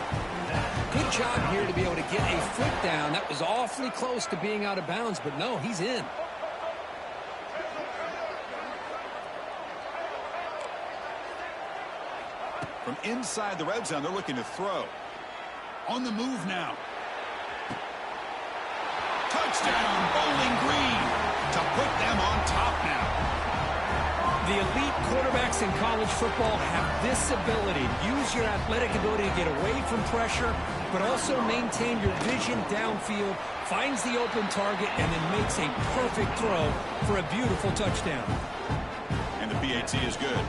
Speaker 3: Good job here to be able to get a foot down. That was awfully close to being out of bounds, but no, he's in.
Speaker 2: From inside the red zone, they're looking to throw. On the move now. Touchdown, Bowling Green, to put them on top now.
Speaker 5: The elite quarterbacks in college football have this ability. Use your athletic ability to get away from pressure, but also maintain your vision downfield, finds the open target, and then makes a perfect throw for a beautiful touchdown.
Speaker 2: And the PAT is good.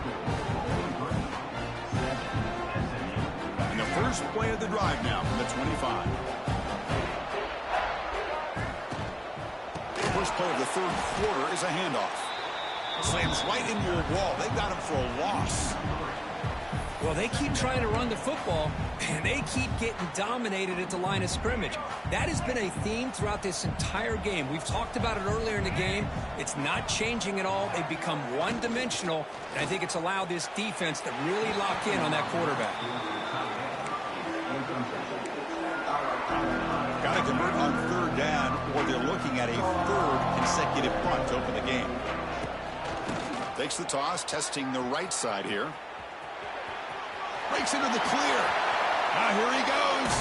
Speaker 2: And the first play of the drive now from the 25. First play of the 3rd quarter is a handoff. Slams right into a wall. They got him for a loss.
Speaker 3: Well, they keep trying to run the football, and they keep getting dominated at the line of scrimmage. That has been a theme throughout this entire game. We've talked about it earlier in the game. It's not changing at all. They've become one-dimensional, and I think it's allowed this defense to really lock in on that quarterback.
Speaker 2: Got to convert on 3rd down, or they're looking at a 3rd consecutive punt to open the game. Takes the toss, testing the right side here. Breaks into the clear. Now here he goes.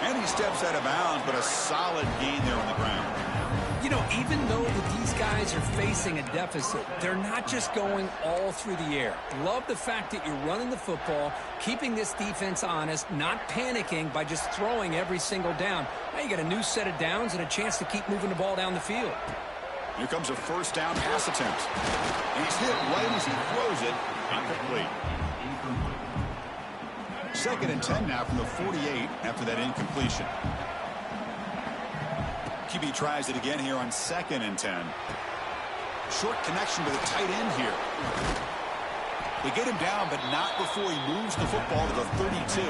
Speaker 2: And he steps out of bounds, but a solid gain there on the ground.
Speaker 3: You know, even though that these guys are facing a deficit, they're not just going all through the air. Love the fact that you're running the football, keeping this defense honest, not panicking by just throwing every single down. Now you got a new set of downs and a chance to keep moving the ball down the field.
Speaker 2: Here comes a 1st down pass attempt. And he's hit right as he throws it. Incomplete. 2nd and 10 now from the 48 after that incompletion. QB tries it again here on 2nd and 10. Short connection to the tight end here. They get him down, but not before he moves the football to the 32.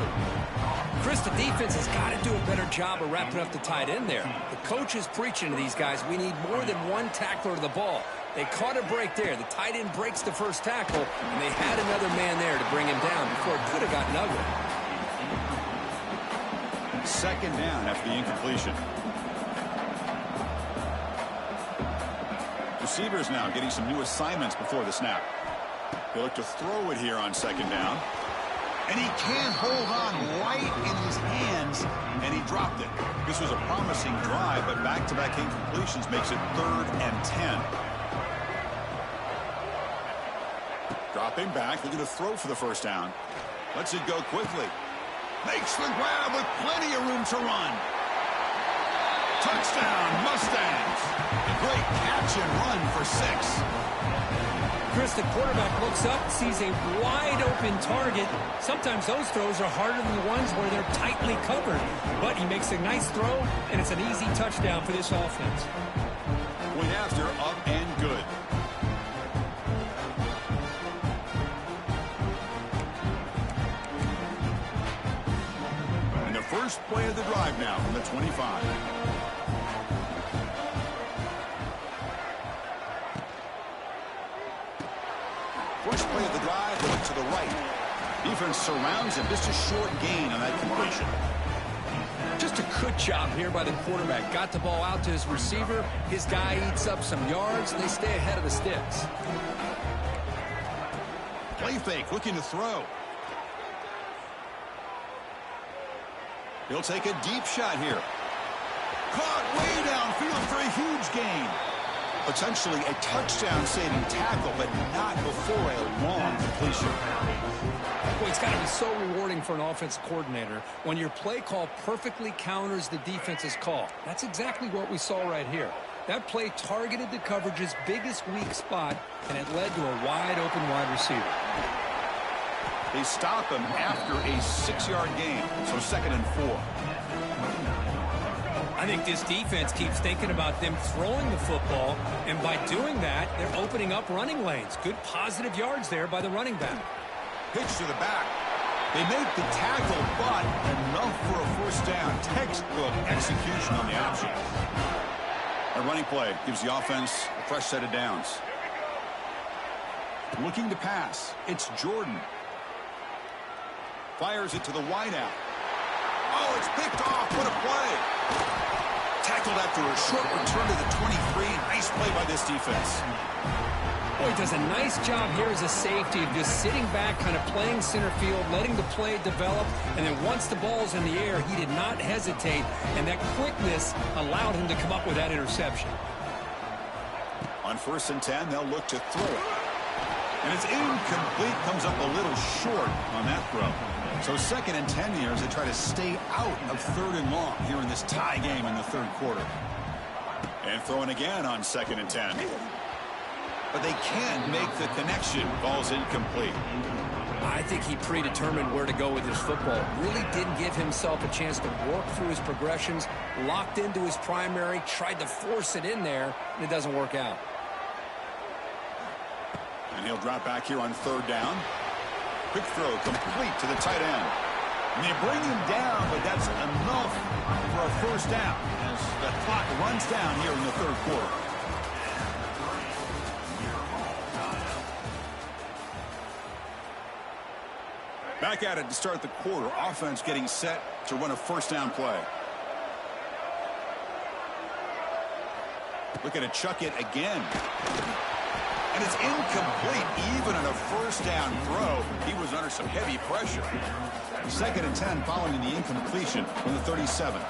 Speaker 3: Chris, the defense has got to do a better job of wrapping up the tight end there. The coach is preaching to these guys, we need more than one tackler to the ball. They caught a break there. The tight end breaks the first tackle, and they had another man there to bring him down before it could have gotten ugly.
Speaker 2: 2nd down after the incompletion. Receivers now getting some new assignments before the snap. They look to throw it here on 2nd down. And he can't hold on right in his hands, and he dropped it. This was a promising drive, but back-to-back incompletions makes it 3rd and 10. Dropping back, looking to throw for the 1st down. Lets it go quickly. Makes the grab with plenty of room to run. Touchdown, Mustangs. A great catch and run for 6.
Speaker 5: Chris, the quarterback looks up, sees a wide-open target. Sometimes those throws are harder than the ones where they're tightly covered. But he makes a nice throw, and it's an easy touchdown for this offense.
Speaker 2: Point after, up and good. And the first play of the drive now from the 25. First play of the drive, going to the right. Defense surrounds him. Just a short gain on that completion.
Speaker 3: Just a good job here by the quarterback. Got the ball out to his receiver. His guy eats up some yards, and they stay ahead of the sticks.
Speaker 2: Play fake, looking to throw. He'll take a deep shot here. Caught way downfield for a huge gain. Potentially a touchdown-saving tackle, but not before a long completion.
Speaker 3: Boy, it's got to be so rewarding for an offensive coordinator when your play call perfectly counters the defense's call. That's exactly what we saw right here. That play targeted the coverage's biggest weak spot, and it led to a wide-open wide receiver.
Speaker 2: They stop him after a 6-yard gain, so 2nd and 4.
Speaker 5: I think this defense keeps thinking about them throwing the football, and by doing that, they're opening up running lanes. Good positive yards there by the running back.
Speaker 2: Pitch to the back. They make the tackle, but enough for a first down. Textbook execution on the option. A running play gives the offense a fresh set of downs. Looking to pass. It's Jordan. Fires it to the wideout. Oh, it's picked off. What a play. Tackled after a short return to the 23. Nice play by this defense.
Speaker 3: Boy, he does a nice job here as a safety of just sitting back, kind of playing center field, letting the play develop, and then once the ball's in the air, he did not hesitate, and that quickness allowed him to come up with that interception.
Speaker 2: On 1st and 10, they'll look to throw it. And it's incomplete, comes up a little short on that throw. So 2nd and 10 here as they try to stay out of 3rd and long here in this tie game in the 3rd quarter. And throwing again on 2nd and 10. But they can't make the connection. Ball's incomplete.
Speaker 3: I think he predetermined where to go with his football. Really didn't give himself a chance to work through his progressions. Locked into his primary, tried to force it in there, and it doesn't work out.
Speaker 2: And he'll drop back here on 3rd down. Quick throw complete to the tight end. And they bring him down, but that's enough for a first down as the clock runs down here in the 3rd quarter. Back at it to start the quarter. Offense getting set to run a first down play. Looking to chuck it again. And it's incomplete. Even on a first down throw, he was under some heavy pressure. 2nd and 10 following the incompletion from the 37.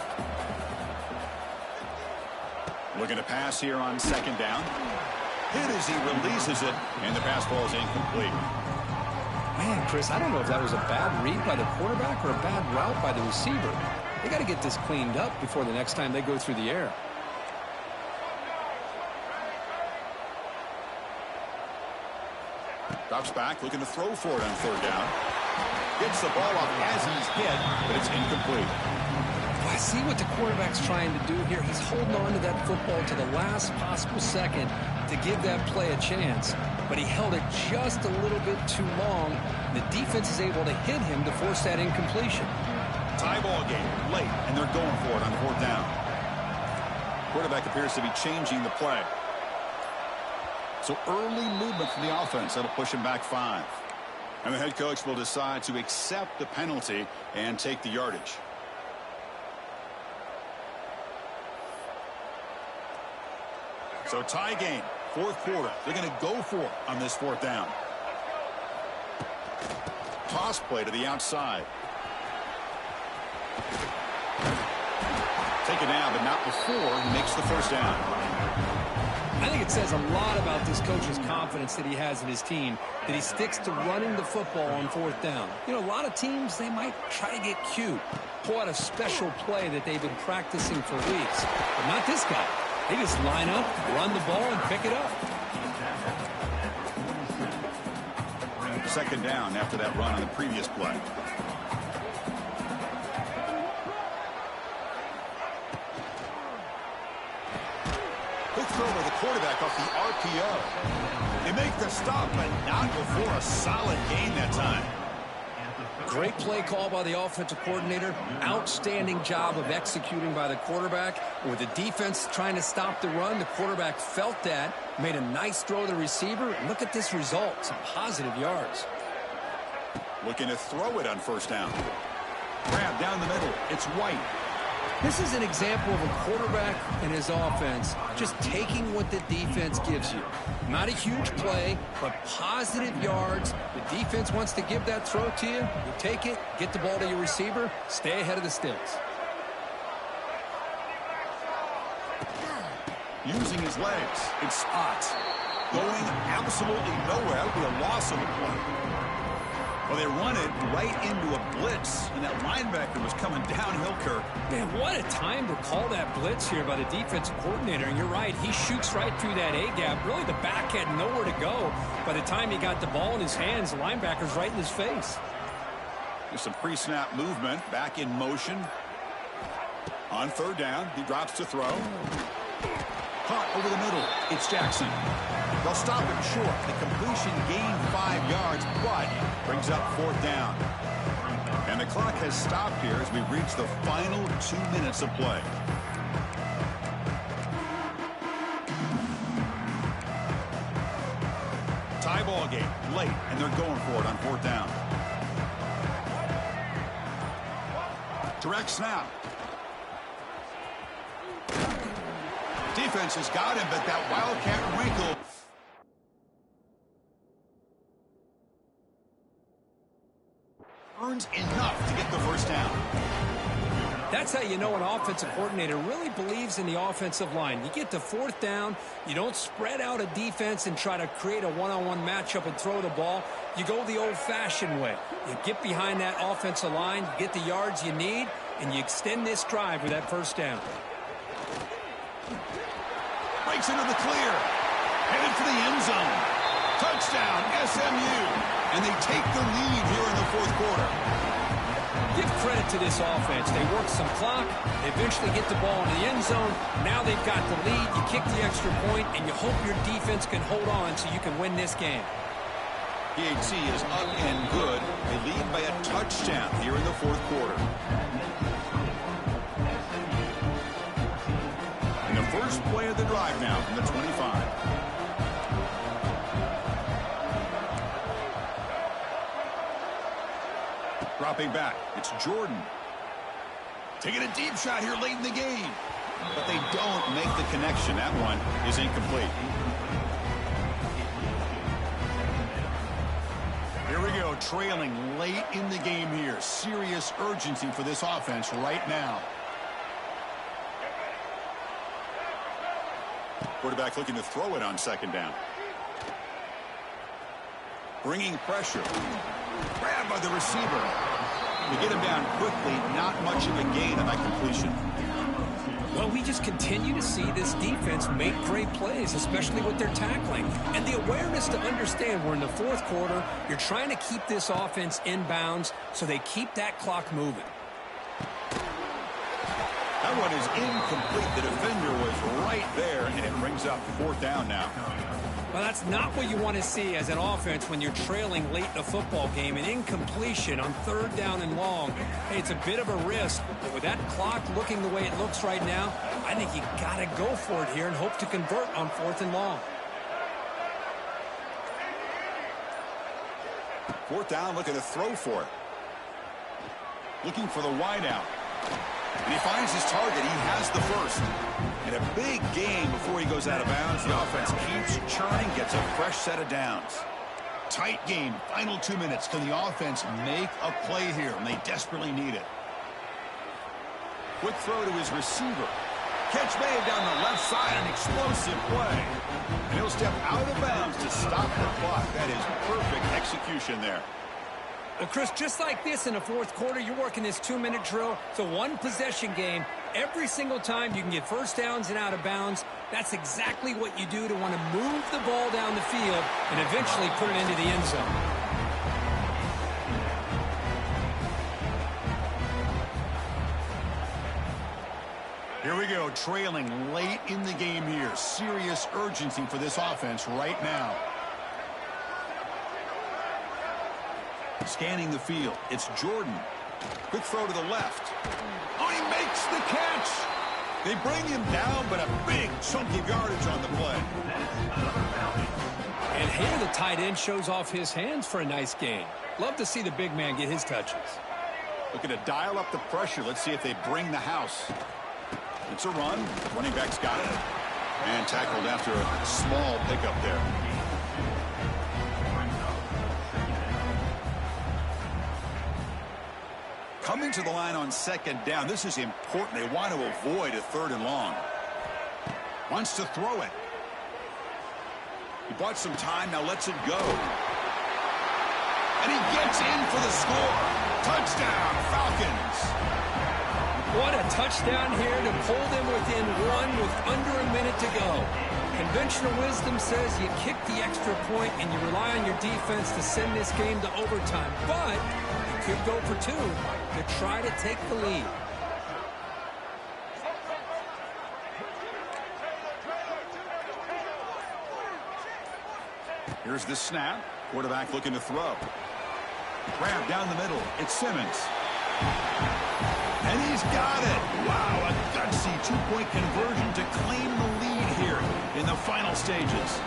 Speaker 2: Looking to pass here on 2nd down. Hit as he releases it, and the pass ball is incomplete.
Speaker 3: Man, Chris, I don't know if that was a bad read by the quarterback or a bad route by the receiver. They got to get this cleaned up before the next time they go through the air.
Speaker 2: Drops back, looking to throw for it on 3rd down. Gets the ball off as he's hit, but it's incomplete.
Speaker 3: I see what the quarterback's trying to do here. He's holding on to that football to the last possible second to give that play a chance. But he held it just a little bit too long. The defense is able to hit him to force that incompletion.
Speaker 2: Tie ball game, late, and they're going for it on 4th down. Quarterback appears to be changing the play. So early movement from the offense. That'll push him back 5. And the head coach will decide to accept the penalty and take the yardage. So tie game, 4th quarter. They're going to go for it on this 4th down. Toss play to the outside. Take it now, but not before he makes the first down.
Speaker 3: I think it says a lot about this coach's confidence that he has in his team, that he sticks to running the football on 4th down. You know, a lot of teams, they might try to get cute, pull out a special play that they've been practicing for weeks. But not this guy. They just line up, run the ball, and pick it up.
Speaker 2: 2nd down after that run on the previous play. Quick throw by the quarterback off the RPO. They make the stop, but not before a solid gain that time.
Speaker 3: Great play call by the offensive coordinator. Outstanding job of executing by the quarterback. With the defense trying to stop the run, the quarterback felt that, made a nice throw to the receiver. Look at this result, some positive yards.
Speaker 2: Looking to throw it on first down. Grab down the middle. It's White.
Speaker 3: This is an example of a quarterback and his offense just taking what the defense gives you. Not a huge play, but positive yards. The defense wants to give that throw to you. You take it, get the ball to your receiver, stay ahead of the sticks.
Speaker 2: Using his legs. It's Ott. Going absolutely nowhere. That would be a loss of a play. Well, they run it right into a blitz, and that linebacker was coming downhill, Kirk.
Speaker 5: Man, what a time to call that blitz here by the defensive coordinator. And you're right, he shoots right through that A-gap. Really, the back had nowhere to go. By the time he got the ball in his hands, the linebacker's right in his face.
Speaker 2: There's some pre-snap movement, back in motion. On third down, he drops to throw. Caught over the middle. It's Jackson. They'll stop him short. The completion gained 5 yards, but brings up fourth down. And the clock has stopped here as we reach the final 2 minutes of play. Tie ball game late, and they're going for it on fourth down. Direct snap. Defense has got him, but that wildcat wrinkle. Earns enough to get the first down.
Speaker 5: That's how you know an offensive coordinator really believes in the offensive line. You get to fourth down, you don't spread out a defense and try to create a one-on-one matchup and throw the ball. You go the old-fashioned way. You get behind that offensive line, you get the yards you need, and you extend this drive with that first down.
Speaker 2: Breaks into the clear. Headed for the end zone. Touchdown, SMU. And they take the lead here in the fourth quarter.
Speaker 5: Give credit to this offense. They work some clock. They eventually get the ball in the end zone. Now they've got the lead. You kick the extra point, and you hope your defense can hold on so you can win this game.
Speaker 2: PHC is up and good. They lead by a touchdown here in the fourth quarter. And the first play of the drive now from the 25. Dropping back, it's Jordan. Taking a deep shot here late in the game. But they don't make the connection. That one is incomplete. Here we go, trailing late in the game here. Serious urgency for this offense right now. Quarterback looking to throw it on second down. Bringing pressure. Grabbed by the receiver. To get him down quickly, not much of a gain on that completion.
Speaker 5: Well, we just continue to see this defense make great plays, especially with their tackling. And the awareness to understand we're in the fourth quarter, you're trying to keep this offense in bounds so they keep that clock moving.
Speaker 2: That one is incomplete. The defender was right there, and it brings up fourth down now.
Speaker 5: Well, that's not what you want to see as an offense when you're trailing late in a football game. An incompletion on third down and long. Hey, it's a bit of a risk, but with that clock looking the way it looks right now, I think you got to go for it here and hope to convert on fourth and long.
Speaker 2: Fourth down, looking to throw for it. Looking for the wideout. And he finds his target. He has the first. And a big game before he goes out of bounds. The offense keeps churning, gets a fresh set of downs. Tight game, final 2 minutes. Can the offense make a play here? And they desperately need it. Quick throw to his receiver. Catch made down the left side, an explosive play. And he'll step out of bounds to stop the clock. That is perfect execution there.
Speaker 5: Well, Chris, just like this in the fourth quarter, you're working this 2-minute drill. It's a one-possession game. Every single time you can get first downs and out of bounds, that's exactly what you do to want to move the ball down the field and eventually put it into the end zone.
Speaker 2: Here we go, trailing late in the game here. Serious urgency for this offense right now. Scanning the field, it's Jordan. Quick throw to the left. Oh, he makes the catch. They bring him down, but a big chunk of yardage on the play.
Speaker 5: And here the tight end shows off his hands for a nice gain. Love to see the big man get his touches.
Speaker 2: Looking to dial up the pressure. Let's see if they bring the house. It's a run. Running back's got it. And tackled after a small pickup there. Coming to the line on second down. This is important. They want to avoid a 3rd and long. Wants to throw it. He bought some time. Now lets it go. And he gets in for the score. Touchdown, Falcons.
Speaker 5: What a touchdown here to pull them within 1 with under a minute to go. Conventional wisdom says you kick the extra point and you rely on your defense to send this game to overtime. But you could go for 2 to try to take the lead.
Speaker 2: Here's the snap. Quarterback looking to throw. Grab down the middle. It's Simmons. And he's got it. Wow, a gutsy 2-point conversion to claim the lead here in the final stages.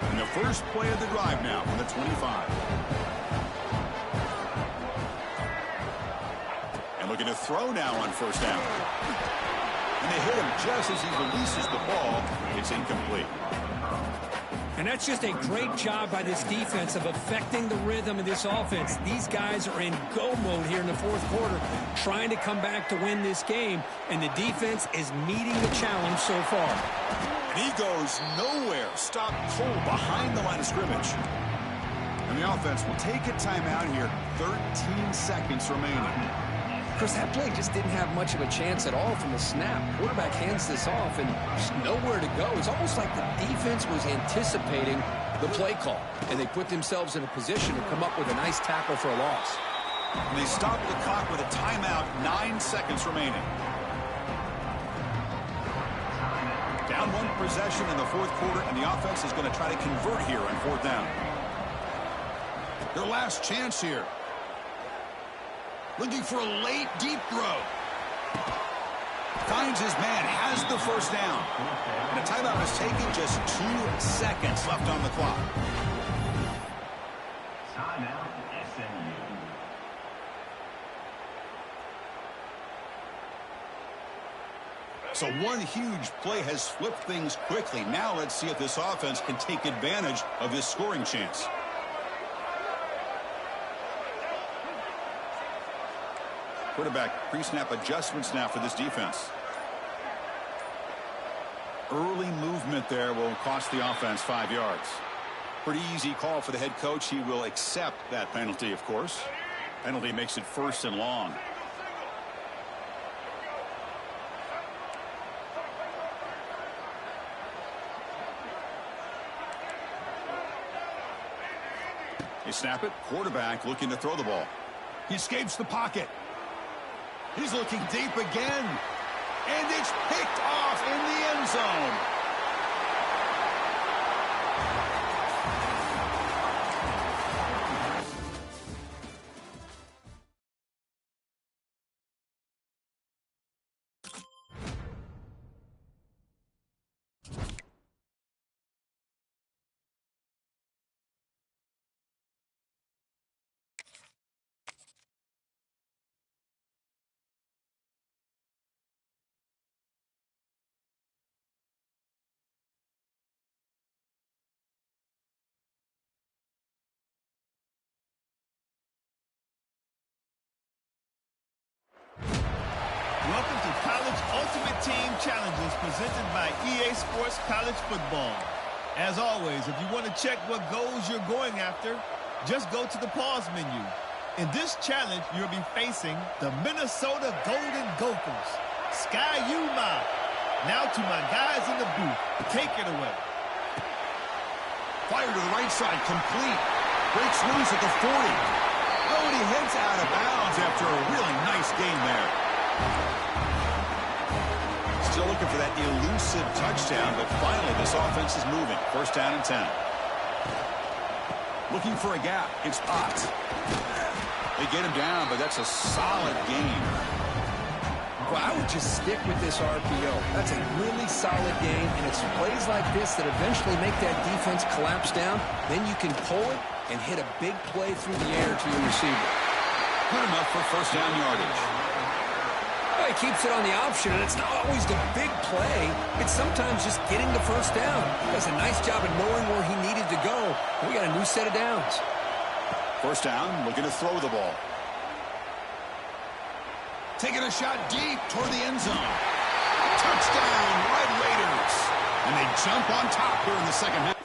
Speaker 2: And the first play of the drive now from the 25. And looking to throw now on first down. And they hit him just as he releases the ball. It's incomplete.
Speaker 5: And that's just a great job by this defense of affecting the rhythm of this offense. These guys are in go mode here in the 4th quarter, trying to come back to win this game, and the defense is meeting the challenge so far.
Speaker 2: And he goes nowhere. Stop cold behind the line of scrimmage. And the offense will take a timeout here. 13 seconds remaining.
Speaker 3: Chris, that play just didn't have much of a chance at all from the snap. Quarterback hands this off and there's nowhere to go. It's almost like the defense was anticipating the play call, and they put themselves in a position to come up with a nice tackle for a loss.
Speaker 2: And they stop the clock with a timeout, 9 seconds remaining. Down 1 possession in the 4th quarter, and the offense is going to try to convert here on 4th down. Their last chance here. Looking for a late, deep throw. Finds his man, has the first down. And a timeout is taken, just 2 seconds left on the clock.
Speaker 4: Timeout, SMU.
Speaker 2: So one huge play has flipped things quickly. Now let's see if this offense can take advantage of this scoring chance. Quarterback pre-snap adjustments now for this defense. Early movement there will cost the offense 5 yards. Pretty easy call for the head coach. He will accept that penalty, of course. Penalty makes it 1st and long. They snap it. Quarterback looking to throw the ball. He escapes the pocket. He's looking deep again. And it's picked off in the end zone.
Speaker 1: Welcome to College Ultimate Team Challenges presented by EA Sports College Football. As always, if you want to check what goals you're going after, just go to the pause menu. In this challenge, you'll be facing the Minnesota Golden Gophers. Sky Uma. Now to my guys in the booth. Take it away.
Speaker 2: Fire to the right side, complete. Breaks loose at the 40. Oh, and he heads out of bounds after a really nice game there. Still looking for that elusive touchdown, but finally this offense is moving. 1st down and 10. Looking for a gap. It's Potts. They get him down, but that's a solid gain.
Speaker 3: Well, I would just stick with this RPO. That's a really solid game, and it's plays like this that eventually make that defense collapse down. Then you can pull it and hit a big play through the air to your receiver.
Speaker 2: Good enough for first down yardage.
Speaker 3: Well, he keeps it on the option, and it's not always the big play. It's sometimes just getting the first down. He does a nice job of knowing where he needed to go. We got a new set of downs.
Speaker 2: First down, looking to throw the ball. Taking a shot deep toward the end zone. Touchdown, Red Raiders. And they jump on top here in the second half.